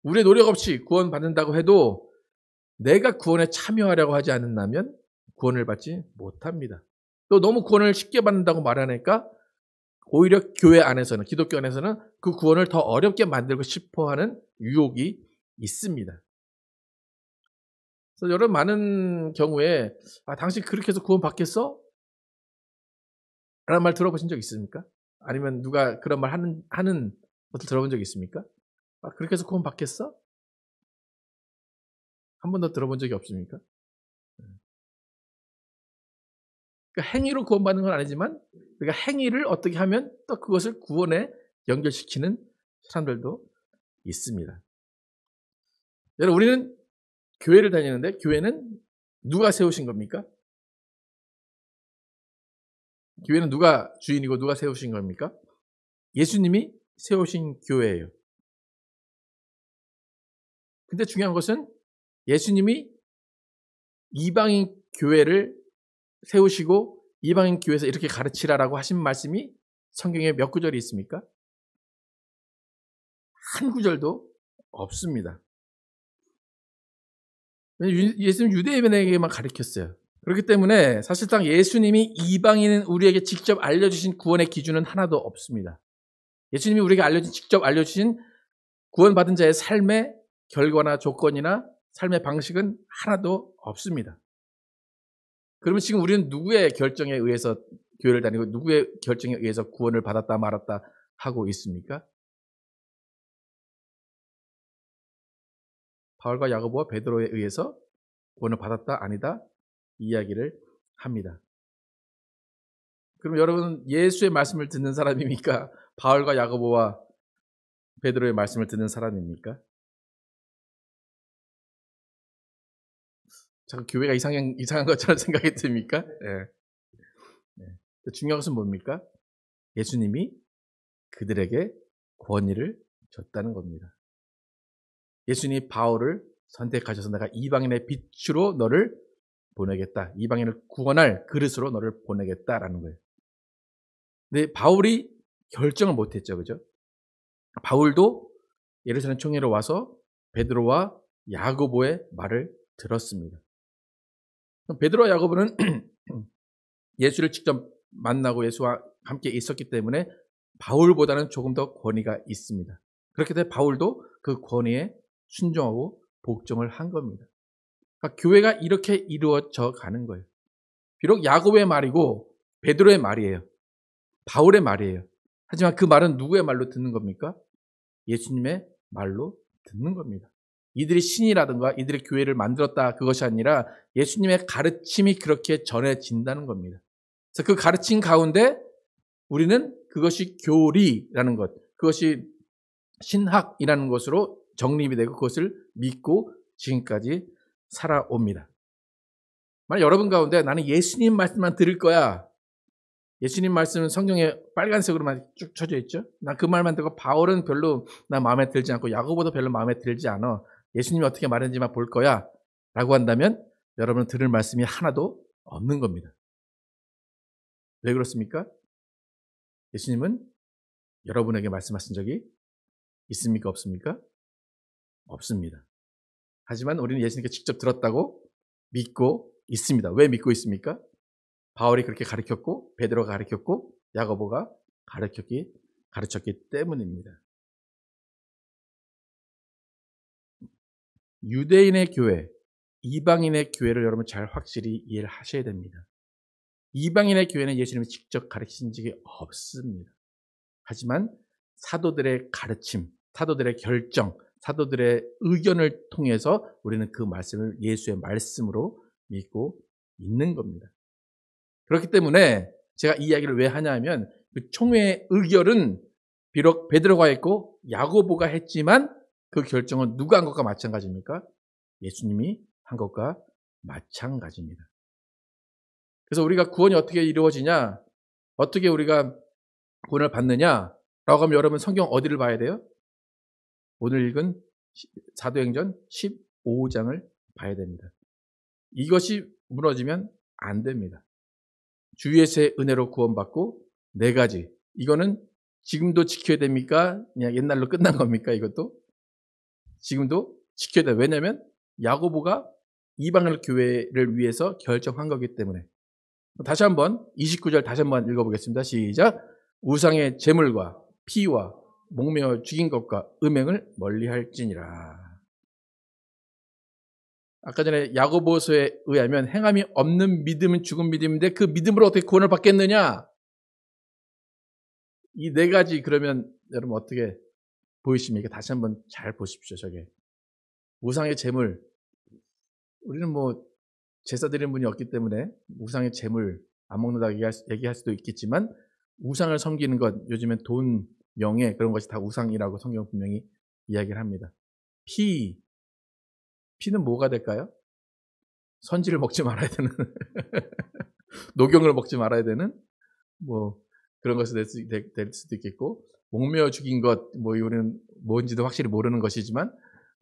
우리의 노력 없이 구원 받는다고 해도 내가 구원에 참여하려고 하지 않는다면 구원을 받지 못합니다. 또 너무 구원을 쉽게 받는다고 말하니까 오히려 교회 안에서는, 기독교 안에서는 그 구원을 더 어렵게 만들고 싶어 하는 유혹이 있습니다. 그래서 여러분 많은 경우에 당신 그렇게 해서 구원 받겠어? 라는 말 들어보신 적 있습니까? 아니면 누가 그런 말 하는 것을 들어본 적 있습니까? 그렇게 해서 구원 받겠어? 한 번도 들어본 적이 없습니까? 그러니까 행위로 구원받는 건 아니지만 우리가 행위를 어떻게 하면 또 그것을 구원에 연결시키는 사람들도 있습니다. 여러분 우리는 교회를 다니는데 교회는 누가 세우신 겁니까? 교회는 누가 주인이고 누가 세우신 겁니까? 예수님이 세우신 교회예요. 근데 중요한 것은 예수님이 이방인 교회를 세우시고 이방인 교회에서 이렇게 가르치라라고 하신 말씀이 성경에 몇 구절이 있습니까? 한 구절도 없습니다. 예수님 유대인에게만 가르쳤어요. 그렇기 때문에 사실상 예수님이 이방인 우리에게 직접 알려주신 구원의 기준은 하나도 없습니다. 예수님이 우리에게 직접 알려주신 구원받은 자의 삶의 결과나 조건이나 삶의 방식은 하나도 없습니다. 그러면 지금 우리는 누구의 결정에 의해서 교회를 다니고 누구의 결정에 의해서 구원을 받았다 말았다 하고 있습니까? 바울과 야고보와 베드로에 의해서 구원을 받았다 아니다 이야기를 합니다. 그럼 여러분 예수의 말씀을 듣는 사람입니까? 바울과 야고보와 베드로의 말씀을 듣는 사람입니까? 참 교회가 이상한 것처럼 생각이 듭니까? 네. 중요한 것은 뭡니까? 예수님이 그들에게 권위를 줬다는 겁니다. 예수님이 바울을 선택하셔서 내가 이방인의 빛으로 너를 보내겠다. 이방인을 구원할 그릇으로 너를 보내겠다라는 거예요. 근데 바울이 결정을 못했죠. 그죠? 바울도 예루살렘 총회로 와서 베드로와 야고보의 말을 들었습니다. 베드로와 야고보는 예수를 직접 만나고 예수와 함께 있었기 때문에 바울보다는 조금 더 권위가 있습니다. 그렇기 때문에 바울도 그 권위에 순종하고 복종을 한 겁니다. 그러니까 교회가 이렇게 이루어져 가는 거예요. 비록 야고보의 말이고 베드로의 말이에요. 바울의 말이에요. 하지만 그 말은 누구의 말로 듣는 겁니까? 예수님의 말로 듣는 겁니다. 이들이 신이라든가 이들의 교회를 만들었다 그것이 아니라 예수님의 가르침이 그렇게 전해진다는 겁니다. 그래서 그 가르침 가운데 우리는 그것이 교리라는 것, 그것이 신학이라는 것으로 정립이 되고 그것을 믿고 지금까지 살아옵니다. 만약 여러분 가운데 나는 예수님 말씀만 들을 거야. 예수님 말씀은 성경에 빨간색으로만 쭉 쳐져 있죠. 난 그 말만 듣고 바울은 별로 나 마음에 들지 않고 야고보도 별로 마음에 들지 않아. 예수님이 어떻게 말했는지만 볼 거야. 라고 한다면 여러분은 들을 말씀이 하나도 없는 겁니다. 왜 그렇습니까? 예수님은 여러분에게 말씀하신 적이 있습니까? 없습니까? 없습니다. 하지만 우리는 예수님께 직접 들었다고 믿고 있습니다. 왜 믿고 있습니까? 바울이 그렇게 가르쳤고 베드로가 가르쳤고 야고보가 가르쳤기 때문입니다. 유대인의 교회, 이방인의 교회를 여러분 잘 확실히 이해를 하셔야 됩니다. 이방인의 교회는 예수님이 직접 가르치신 적이 없습니다. 하지만 사도들의 가르침, 사도들의 결정, 사도들의 의견을 통해서 우리는 그 말씀을 예수의 말씀으로 믿고 있는 겁니다. 그렇기 때문에 제가 이 이야기를 왜 하냐면 그 총회의 의결은 비록 베드로가 했고 야고보가 했지만 그 결정은 누가 한 것과 마찬가지입니까? 예수님이 한 것과 마찬가지입니다. 그래서 우리가 구원이 어떻게 이루어지냐? 어떻게 우리가 구원을 받느냐? 라고 하면 여러분 성경 어디를 봐야 돼요? 오늘 읽은 사도행전 15장을 봐야 됩니다. 이것이 무너지면 안 됩니다. 주 예수의 은혜로 구원받고 4가지. 이거는 지금도 지켜야 됩니까? 그냥 옛날로 끝난 겁니까? 이것도? 지금도 지켜야 돼요. 왜냐하면 야고보가 이방인 교회를 위해서 결정한 거기 때문에. 다시 한번 29절 다시 한번 읽어보겠습니다. 시작. 우상의 제물과 피와 목매어 죽인 것과 음행을 멀리할지니라. 아까 전에 야고보서에 의하면 행함이 없는 믿음은 죽은 믿음인데 그 믿음으로 어떻게 구원을 받겠느냐? 이 4가지 그러면 여러분 어떻게 보이십니까? 다시 한번 잘 보십시오. 저게 우상의 제물. 우리는 뭐 제사 드리는 분이 없기 때문에 우상의 제물 안 먹는다고 얘기할 수도 있겠지만 우상을 섬기는 것, 요즘엔 돈, 명예 그런 것이 다 우상이라고 성경 분명히 이야기를 합니다. 피는 뭐가 될까요? 선지를 먹지 말아야 되는 녹용을 먹지 말아야 되는 뭐 그런 것이 될 수도 있겠고 목매어 죽인 것 뭐 이거는 뭔지도 확실히 모르는 것이지만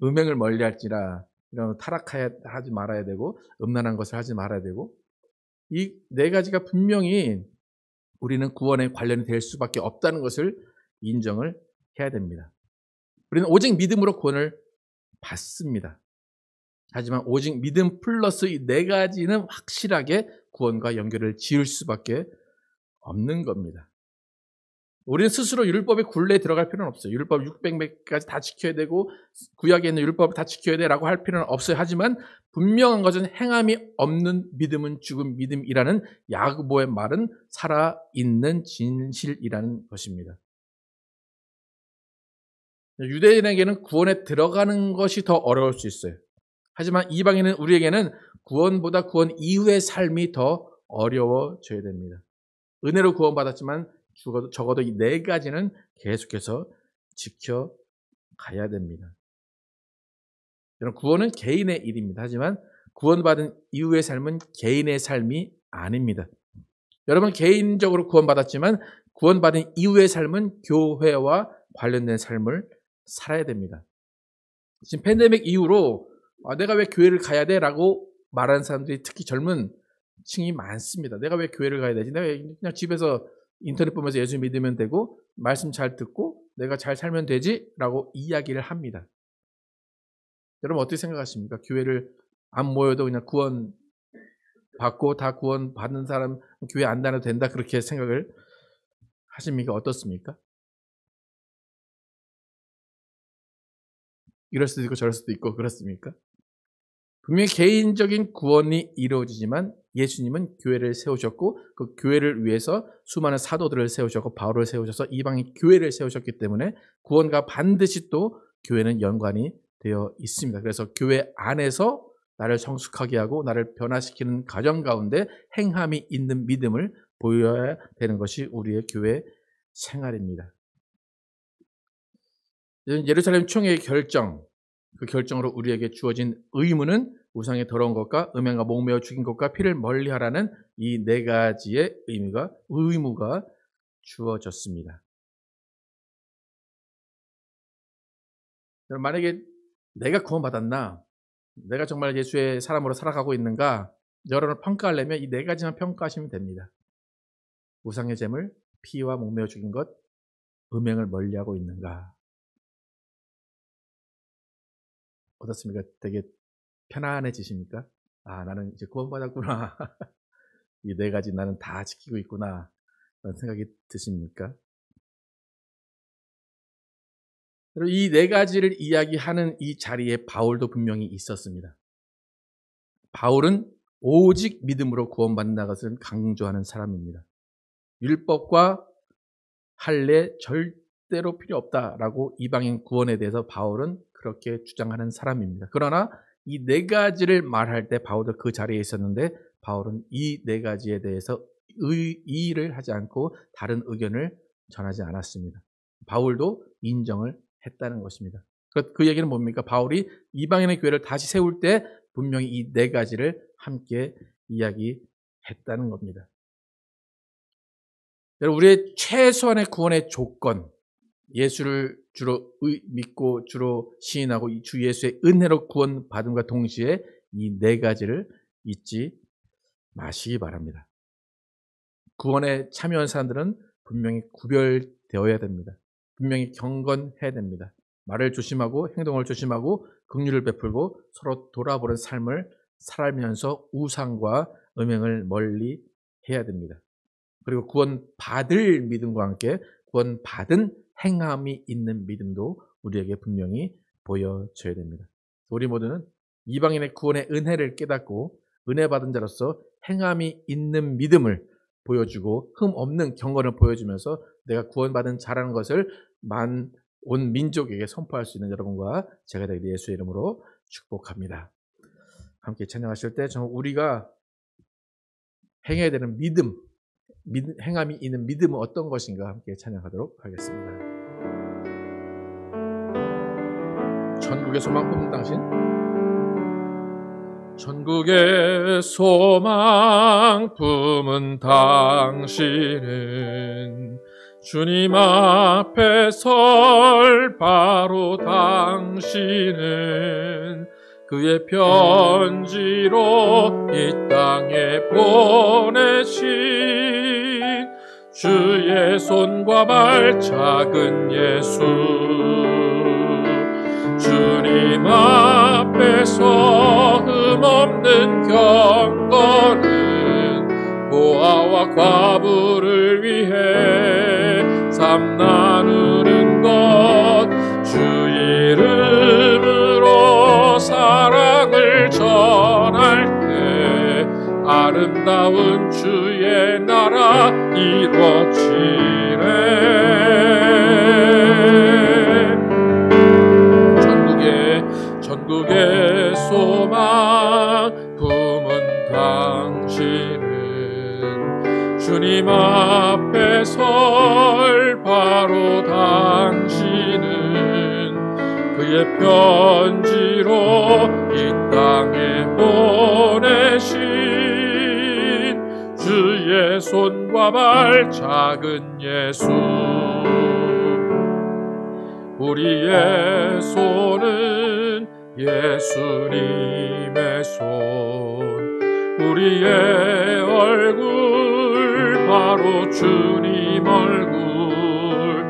음행을 멀리할지라 이런 타락하지 말아야 되고 음란한 것을 하지 말아야 되고 이 4가지가 분명히 우리는 구원에 관련이 될 수밖에 없다는 것을 인정을 해야 됩니다. 우리는 오직 믿음으로 구원을 받습니다. 하지만 오직 믿음 플러스 이 네 가지는 확실하게 구원과 연결을 지을 수밖에 없는 겁니다. 우리는 스스로 율법의 굴레에 들어갈 필요는 없어요. 율법 600몇까지 다 지켜야 되고 구약에 있는 율법을 다 지켜야 돼라고 할 필요는 없어요. 하지만 분명한 것은 행함이 없는 믿음은 죽은 믿음이라는 야고보의 말은 살아있는 진실이라는 것입니다. 유대인에게는 구원에 들어가는 것이 더 어려울 수 있어요. 하지만 이방인은 우리에게는 구원보다 구원 이후의 삶이 더 어려워져야 됩니다. 은혜로 구원받았지만 적어도 이 네 가지는 계속해서 지켜가야 됩니다. 여러분, 구원은 개인의 일입니다. 하지만 구원받은 이후의 삶은 개인의 삶이 아닙니다. 여러분, 개인적으로 구원받았지만 구원받은 이후의 삶은 교회와 관련된 삶을 살아야 됩니다. 지금 팬데믹 이후로 내가 왜 교회를 가야 돼? 라고 말하는 사람들이 특히 젊은 층이 많습니다. 내가 왜 교회를 가야 되지? 내가 그냥 집에서 인터넷 보면서 예수 믿으면 되고 말씀 잘 듣고 내가 잘 살면 되지? 라고 이야기를 합니다. 여러분 어떻게 생각하십니까? 교회를 안 모여도 그냥 구원 받고 다 구원 받는 사람 교회 안 다녀도 된다 그렇게 생각을 하십니까? 어떻습니까? 이럴 수도 있고 저럴 수도 있고 그렇습니까? 분명히 개인적인 구원이 이루어지지만 예수님은 교회를 세우셨고 그 교회를 위해서 수많은 사도들을 세우셨고 바울을 세우셔서 이방인 교회를 세우셨기 때문에 구원과 반드시 또 교회는 연관이 되어 있습니다. 그래서 교회 안에서 나를 성숙하게 하고 나를 변화시키는 가정 가운데 행함이 있는 믿음을 보여야 되는 것이 우리의 교회 생활입니다. 예루살렘 총회의 결정, 그 결정으로 우리에게 주어진 의무는 우상의 더러운 것과 음행과 목매어 죽인 것과 피를 멀리하라는 이 네 가지의 의무가 주어졌습니다. 만약에 내가 구원받았나, 내가 정말 예수의 사람으로 살아가고 있는가 여러분을 평가하려면 이 네 가지만 평가하시면 됩니다. 우상의 제물, 피와 목매어 죽인 것, 음행을 멀리하고 있는가. 어떻습니까? 되게 편안해지십니까? 나는 이제 구원받았구나. 이 네 가지 나는 다 지키고 있구나. 라는 생각이 드십니까? 그리고 이 네 가지를 이야기하는 이 자리에 바울도 분명히 있었습니다. 바울은 오직 믿음으로 구원받는 것을 강조하는 사람입니다. 율법과 할례 절대로 필요 없다라고 이방인 구원에 대해서 바울은 그렇게 주장하는 사람입니다. 그러나 이 네 가지를 말할 때 바울도 그 자리에 있었는데 바울은 이 네 가지에 대해서 이의를 하지 않고 다른 의견을 전하지 않았습니다. 바울도 인정을 했다는 것입니다. 그 얘기는 뭡니까? 바울이 이방인의 교회를 다시 세울 때 분명히 이 네 가지를 함께 이야기했다는 겁니다. 여러분, 우리의 최소한의 구원의 조건, 예수를 주로 믿고 주로 시인하고 주 예수의 은혜로 구원받음과 동시에 이 네 가지를 잊지 마시기 바랍니다. 구원에 참여한 사람들은 분명히 구별되어야 됩니다. 분명히 경건해야 됩니다. 말을 조심하고 행동을 조심하고 긍휼을 베풀고 서로 돌아보는 삶을 살면서 우상과 음행을 멀리 해야 됩니다. 그리고 구원받을 믿음과 함께 구원받은 행함이 있는 믿음도 우리에게 분명히 보여져야 됩니다. 우리 모두는 이방인의 구원의 은혜를 깨닫고 은혜 받은 자로서 행함이 있는 믿음을 보여주고 흠 없는 경건을 보여주면서 내가 구원받은 자라는 것을 온 민족에게 선포할 수 있는 여러분과 제가 되길 예수의 이름으로 축복합니다. 함께 찬양하실 때 정말 우리가 행해야 되는 믿음, 행함이 있는 믿음은 어떤 것인가 함께 찬양하도록 하겠습니다. 전국의 소망 품은 당신, 전국의 소망 품은 당신은 주님 앞에 설 바로 당신은 그의 편지로 이 땅에 보내신 주의 손과 발 작은 예수, 주 주님 앞에서 흠없는 경건은 고아와 과부를 위해 삶 나누는 것, 주 이름으로 사랑을 전할 때 아름다운 주의 나라 이루어지네. 전국의 소망 품은 당신은 주님 앞에 설 바로 당신은 그의 편지로 이 땅에 보내신 주의 손과 발 작은 예수. 우리의 손은 예수님의 손, 우리의 얼굴 바로 주님 얼굴,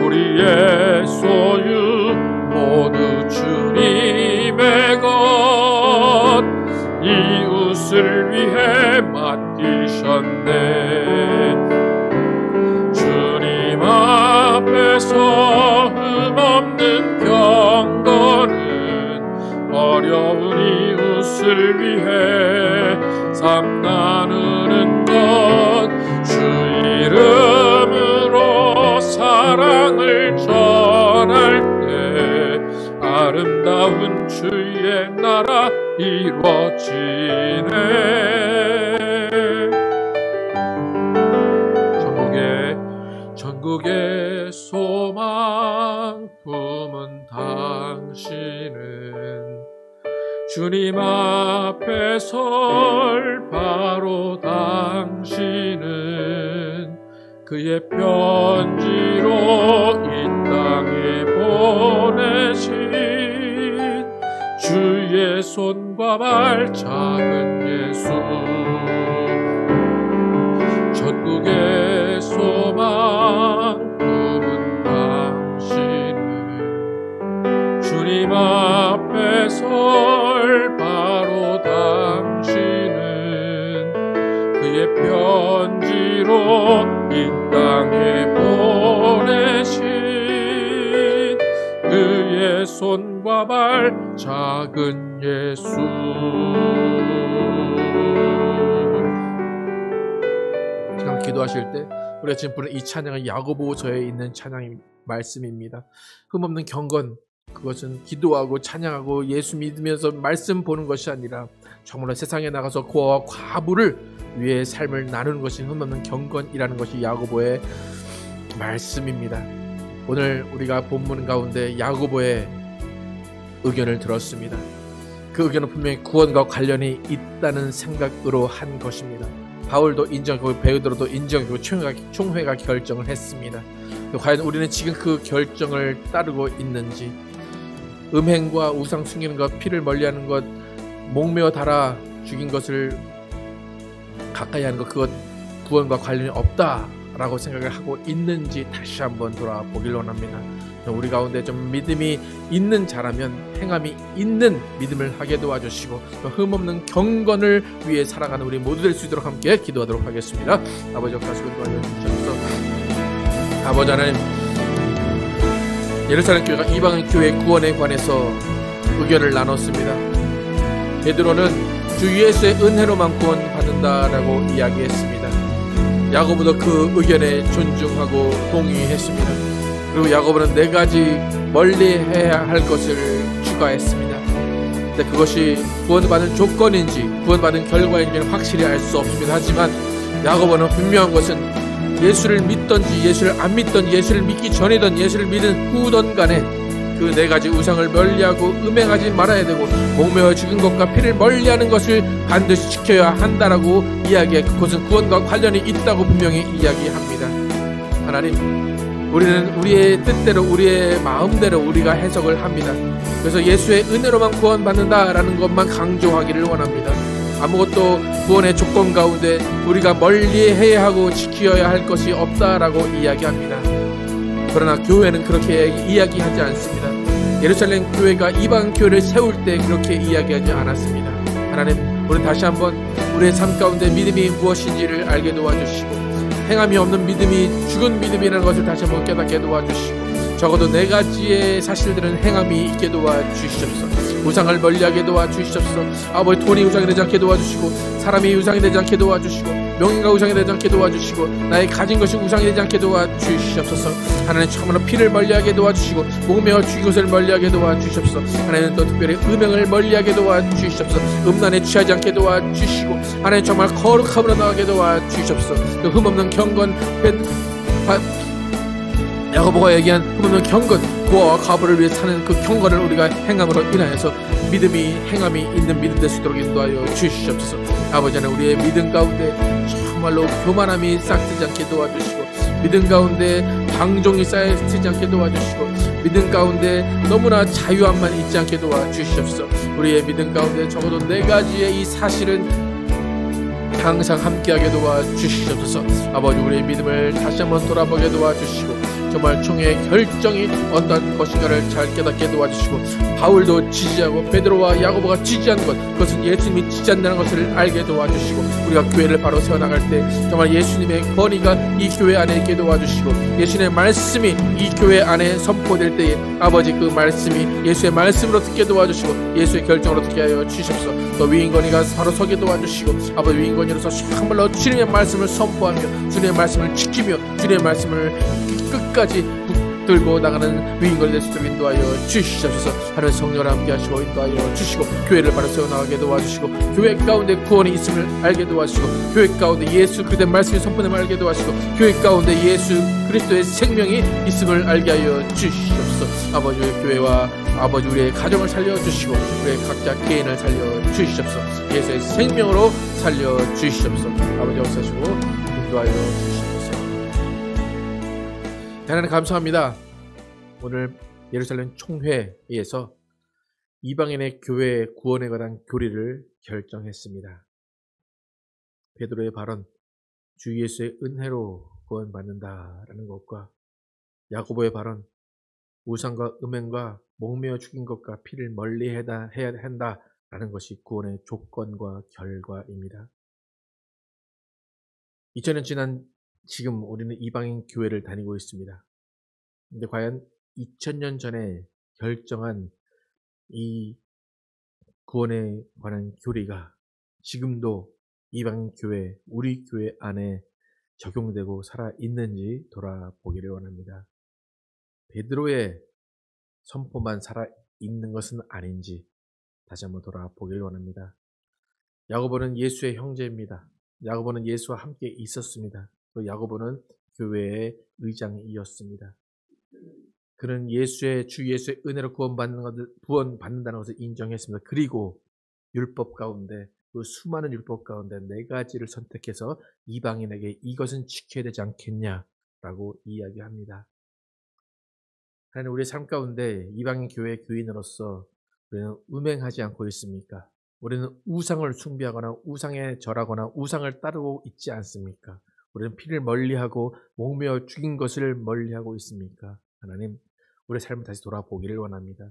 우리의 소유 모두 주님의 것, 이웃을 위해 맡기셨네. 주님 앞에서 흠없는 경건은 어려운 이웃을 위해 삶 나누는 것, 주 이름으로 사랑을 전할 때 아름다운 주의 나라 이루어지네. 전국의 소망 품은 당신은 주님 앞에 설 바로 당신은 그의 편지로 이 땅에 보내신 주의 손과 발 작은 예수. 전국의 소망 품은 당신은 주님 앞에 설 바로 당신은 그의 편지로 이 땅에 보내신 그의 손과 발 작은 예수. 지금 기도하실 때 우리가 지금 부르는 이 찬양은 야고보서에 있는 찬양 말씀입니다. 흠없는 경건, 그것은 기도하고 찬양하고 예수 믿으면서 말씀 보는 것이 아니라 정말로 세상에 나가서 고아와 과부를 위해 삶을 나누는 것이 흠없는 경건이라는 것이 야고보의 말씀입니다. 오늘 우리가 본문 가운데 야고보의 의견을 들었습니다. 그 의견은 분명히 구원과 관련이 있다는 생각으로 한 것입니다. 바울도 인정하고 베드로도 인정하고 총회가 결정을 했습니다. 과연 우리는 지금 그 결정을 따르고 있는지, 음행과 우상 숨기는 것, 피를 멀리하는 것, 목매어 달아 죽인 것을 가까이 하는 것, 그것 구원과 관련이 없다라고 생각을 하고 있는지 다시 한번 돌아보길 원합니다. 우리 가운데 좀 믿음이 있는 자라면 행함이 있는 믿음을 하게 도와주시고 흠없는 경건을 위해 살아가는 우리 모두 될 수 있도록 함께 기도하도록 하겠습니다. 아버지 역사하시고 도와주셔서 아버지 하나님, 예루살렘 교회가 이방인 교회 구원에 관해서 의견을 나눴습니다. 베드로는 주 예수의 은혜로만 구원받는다라고 이야기했습니다. 야고보도 그 의견에 존중하고 동의했습니다. 그리고 야고보는 4가지 멀리해야 할 것을 추가했습니다. 근데 그것이 구원받은 조건인지 구원받은 결과인지는 확실히 알 수 없습니다. 하지만 야고보는 분명한 것은 예수를 믿던지 예수를 안 믿던, 예수를 믿기 전이든 예수를 믿은 후든 간에 그 4가지 우상을 멀리하고 음행하지 말아야 되고 목매어 죽은 것과 피를 멀리하는 것을 반드시 지켜야 한다라고 이야기해 그것은 구원과 관련이 있다고 분명히 이야기합니다. 하나님, 우리는 우리의 뜻대로 우리의 마음대로 우리가 해석을 합니다. 그래서 예수의 은혜로만 구원받는다라는 것만 강조하기를 원합니다. 아무것도 구원의 조건 가운데 우리가 멀리해야 하고 지켜야 할 것이 없다라고 이야기합니다. 그러나 교회는 그렇게 이야기하지 않습니다. 예루살렘 교회가 이방 교회를 세울 때 그렇게 이야기하지 않았습니다. 하나님, 우리 다시 한번 우리의 삶 가운데 믿음이 무엇인지를 알게 도와주시고, 행함이 없는 믿음이 죽은 믿음이라는 것을 다시 한번 깨닫게 도와주시고, 적어도 4가지의 사실들은 행함이 있게 도와주시옵소서. 우상을 멀리하게 도와주시옵소서. 아버지, 돈이 우상이 되지 않게 도와주시고, 사람이 우상이 되지 않게 도와주시고, 명예가 우상이 되지 않게 도와주시고, 나의 가진 것이 우상이 되지 않게 도와주시옵소서. 하나님, 참으로 피를 멀리하게 도와주시고, 목매어 죽인 것을 멀리하게 도와주시옵소서. 하나님, 또 특별히 음행을 멀리하게 도와주시옵소서. 음란에 취하지 않게 도와주시고, 하나님, 정말 거룩함으로 나가게 도와주시옵소서. 그 흠없는 경건 야고보가 얘기한 흠없는 경건, 구원과 과부를 위해 사는 그 경건을 우리가 행함으로 인하여서 믿음이 행함이 있는 믿음 될 수 있도록 인도하여 주시옵소서. 아버지 하나님, 우리의 믿음 가운데 정말로 교만함이 싹트지 않게 도와주시고, 믿음 가운데 방종이 쌓이지 않게 도와주시고, 믿음 가운데 너무나 자유함만 있지 않게 도와주시옵소서. 우리의 믿음 가운데 적어도 4가지의 이 사실은 항상 함께하게 도와주시옵소서. 아버지, 우리의 믿음을 다시 한번 돌아보게 도와주시고, 정말 총의 결정이 어떤 것인가를 잘 깨닫게 도와주시고, 바울도 지지하고 베드로와 야고보가 지지하는 것, 그것은 예수님이 지지한다는 것을 알게 도와주시고, 우리가 교회를 바로 세워나갈 때 정말 예수님의 권위가 이 교회 안에 있게 도와주시고, 예수님의 말씀이 이 교회 안에 선포될 때에 아버지, 그 말씀이 예수의 말씀으로 듣게 도와주시고, 예수의 결정으로 듣게 하여 주시옵소서. 또 위인권위가 바로 서게 도와주시고, 아버지, 위인권위로서 정말로 주님의 말씀을 선포하며 주님의 말씀을 지키며 주님의 말씀을 끝까지 붙들고 나가는 위인권이 될 수 있도록 인도하여 주시옵소서. 하나님, 성령을 함께 하시고 인도하여 주시고, 교회를 바로 세워나가게 도와주시고, 교회 가운데 구원이 있음을 알게 도와주시고, 교회 가운데 예수 그리스도의 말씀이 선포됨을 알게 도와주시고, 교회 가운데 예수 그리스도의 생명이 있음을 알게 하여 주시옵소서. 아버지, 교회와 아버지, 우리의 가정을 살려주시고, 우리의 각자 개인을 살려주시옵소서. 예수의 생명으로 살려주시옵소서. 아버지, 역사하시고 인도하여 주시옵소서. 하나님, 감사합니다. 오늘 예루살렘 총회에서 이방인의 교회 구원에 관한 교리를 결정했습니다. 베드로의 발언, 주 예수의 은혜로 구원받는다라는 것과 야고보의 발언, 우상과 음행과 목매어 죽인 것과 피를 멀리 해야 한다라는 것이 구원의 조건과 결과입니다. 2000년 지난 지금 우리는 이방인 교회를 다니고 있습니다. 근데 과연 2000년 전에 결정한 이 구원에 관한 교리가 지금도 이방인 교회, 우리 교회 안에 적용되고 살아있는지 돌아보기를 원합니다. 베드로의 선포만 살아있는 것은 아닌지 다시 한번 돌아보기를 원합니다. 야고보는 예수의 형제입니다. 야고보는 예수와 함께 있었습니다. 또 야고보는 교회의 의장이었습니다. 그는 주 예수의 은혜로 구원받는다는 것을 인정했습니다. 그리고 율법 가운데, 그 수많은 율법 가운데 4가지를 선택해서 이방인에게 이것은 지켜야 되지 않겠냐라고 이야기합니다. 하나님, 우리의 삶 가운데 이방인 교회 교인으로서 우리는 음행하지 않고 있습니까? 우리는 우상을 숭배하거나 우상에 절하거나 우상을 따르고 있지 않습니까? 우리는 피를 멀리하고 목매어 죽인 것을 멀리하고 있습니까? 하나님, 우리의 삶을 다시 돌아보기를 원합니다.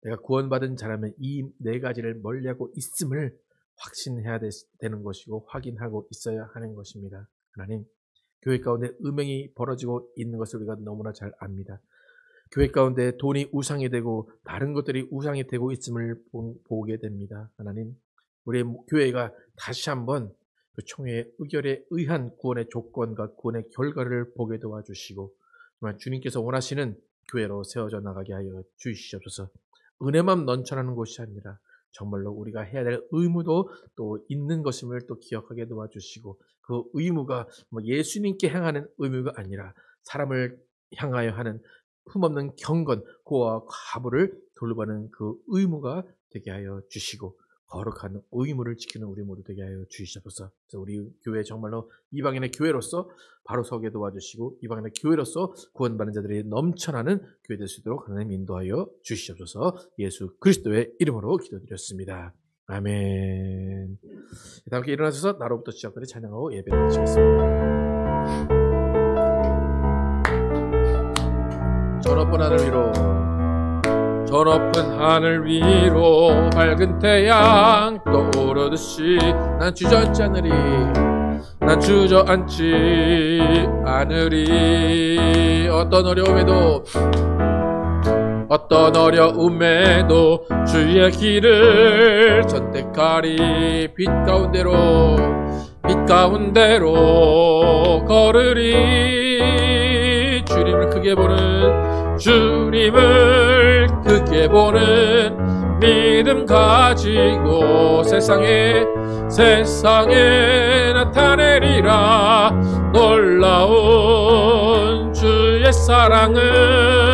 내가 구원받은 자라면 이 4가지를 멀리하고 있음을 확신해야 되는 것이고 확인하고 있어야 하는 것입니다. 하나님, 교회 가운데 음행이 벌어지고 있는 것을 우리가 너무나 잘 압니다. 교회 가운데 돈이 우상이 되고 다른 것들이 우상이 되고 있음을 보게 됩니다. 하나님, 우리의 교회가 다시 한번 그 총회의 의결에 의한 구원의 조건과 구원의 결과를 보게 도와주시고, 정말 주님께서 원하시는 교회로 세워져 나가게 하여 주시옵소서. 은혜만 넘쳐나는 곳이 아니라 정말로 우리가 해야 될 의무도 또 있는 것임을 또 기억하게 도와주시고, 그 의무가 예수님께 향하는 의무가 아니라 사람을 향하여 하는 흠없는 경건, 고와 과부를 돌보는 그 의무가 되게 하여 주시고, 거룩한 의무를 지키는 우리 모두 되게 하여 주시옵소서. 그래서 우리 교회 정말로 이방인의 교회로서 바로 서게 도와주시고, 이방인의 교회로서 구원받는 자들이 넘쳐나는 교회 될 수 있도록 하나님 인도하여 주시옵소서. 예수 그리스도의 이름으로 기도드렸습니다. 아멘. 다 함께 일어나셔서 나로부터 시작하여 찬양하고 예배를 마치겠습니다. 저런 뻔 하늘 위로 저 높은 하늘 위로 밝은 태양 떠오르듯이 난 주저앉지 않으리. 난 주저앉지 않으리. 어떤 어려움에도 주의 길을 선택하리. 빛 가운데로 걸으리. 주님을 크게 보는 믿음 가지고 세상에 나타내리라. 놀라운 주의 사랑을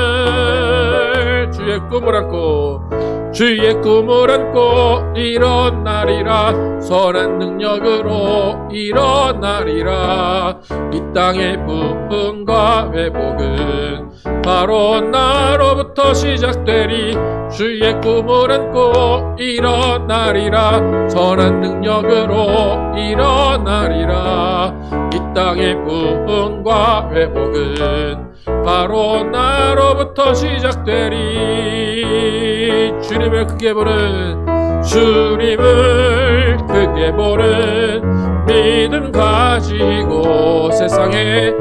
주의 꿈을 안고 일어나리라. 선한 능력으로 일어나리라. 이 땅의 부흥과 회복은 바로 나로부터 시작되리. 주의 꿈을 안고 일어나리라. 선한 능력으로 일어나리라. 이 땅의 부흥과 회복은 바로 나로부터 시작되리. 주님을 크게 보는 믿음 가지고 세상에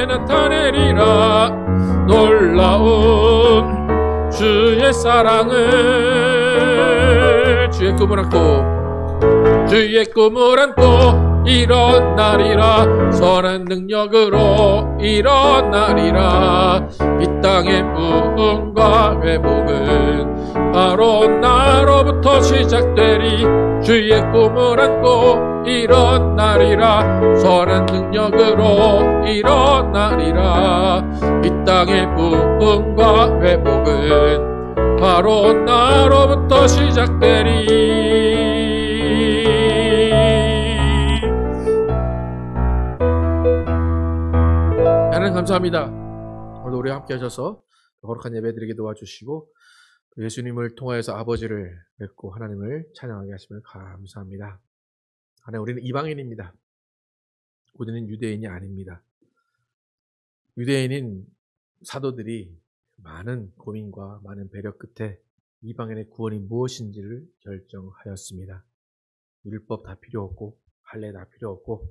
나타내리라. 놀라운 주의 사랑을 주의 꿈을 안고 일어나리라. 선한 능력으로 일어나리라. 이 땅의 부흥과 회복은 바로 나로부터 시작되리. 주의 꿈을 안고 일어나리라. 선한 능력으로 일어나리라. 이 땅의 부흥과 회복은 바로 나로부터 시작되리. 하나님 감사합니다. 오늘 우리 함께 하셔서 거룩한 예배 드리게 도와주시고 예수님을 통하여서 아버지를 뵙고 하나님을 찬양하게 하심을 감사합니다. 하나님, 우리는 이방인입니다. 우리는 유대인이 아닙니다. 유대인인 사도들이 많은 고민과 많은 배려 끝에 이방인의 구원이 무엇인지를 결정하였습니다. 율법 다 필요 없고 할례 다 필요 없고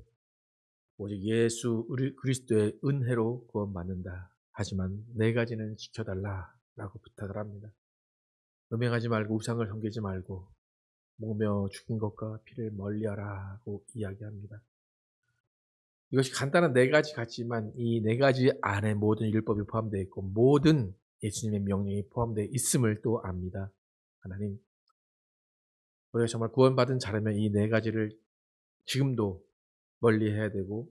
오직 예수 그리스도의 은혜로 구원받는다. 하지만 네 가지는 지켜달라라고 부탁을 합니다. 음행하지 말고 우상을 섬기지 말고 목며 죽인 것과 피를 멀리하라고 이야기합니다. 이것이 간단한 네 가지 같지만 이 네 가지 안에 모든 율법이 포함되어 있고 모든 예수님의 명령이 포함되어 있음을 또 압니다. 하나님, 우리가 정말 구원받은 자라면 이 네 가지를 지금도 멀리해야 되고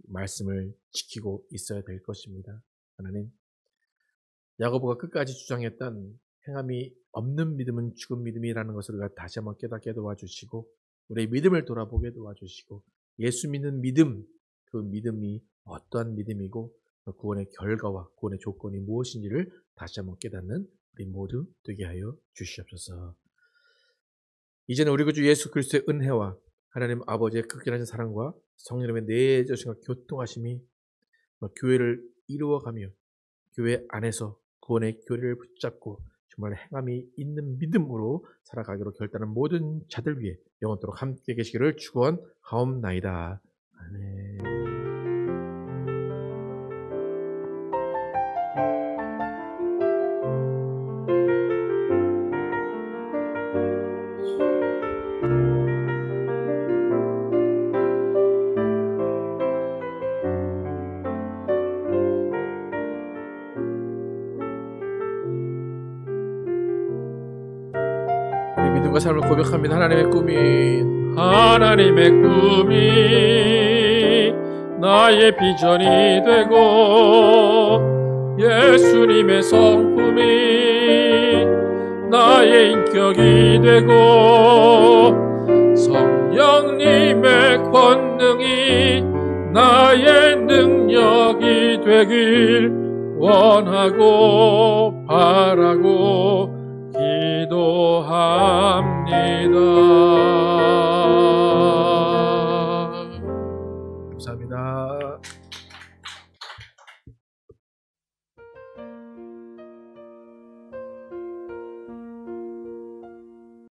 말씀을 지키고 있어야 될 것입니다. 하나님, 야고보가 끝까지 주장했던 행함이 없는 믿음은 죽은 믿음이라는 것을 우리가 다시 한번 깨닫게 도와주시고 우리의 믿음을 돌아보게 도와주시고 예수 믿는 믿음, 그 믿음이 어떠한 믿음이고 구원의 결과와 구원의 조건이 무엇인지를 다시 한번 깨닫는 우리 모두 되게 하여 주시옵소서. 이제는 우리 구주 예수 그리스도의 은혜와 하나님 아버지의 극진하신 사랑과 성령님의 내주신과 교통하심이 교회를 이루어가며 교회 안에서 구원의 교리를 붙잡고 정말 행함이 있는 믿음으로 살아가기로 결단한 모든 자들 위해 영원토록 함께 계시기를 축원하옵나이다. 아멘. 믿음과 삶을 고백합니다. 하나님의 꿈이 나의 비전이 되고 예수님의 성품이 나의 인격이 되고 성령님의 권능이 나의 능력이 되길 원하고 바라고 기도합니다. 감사합니다.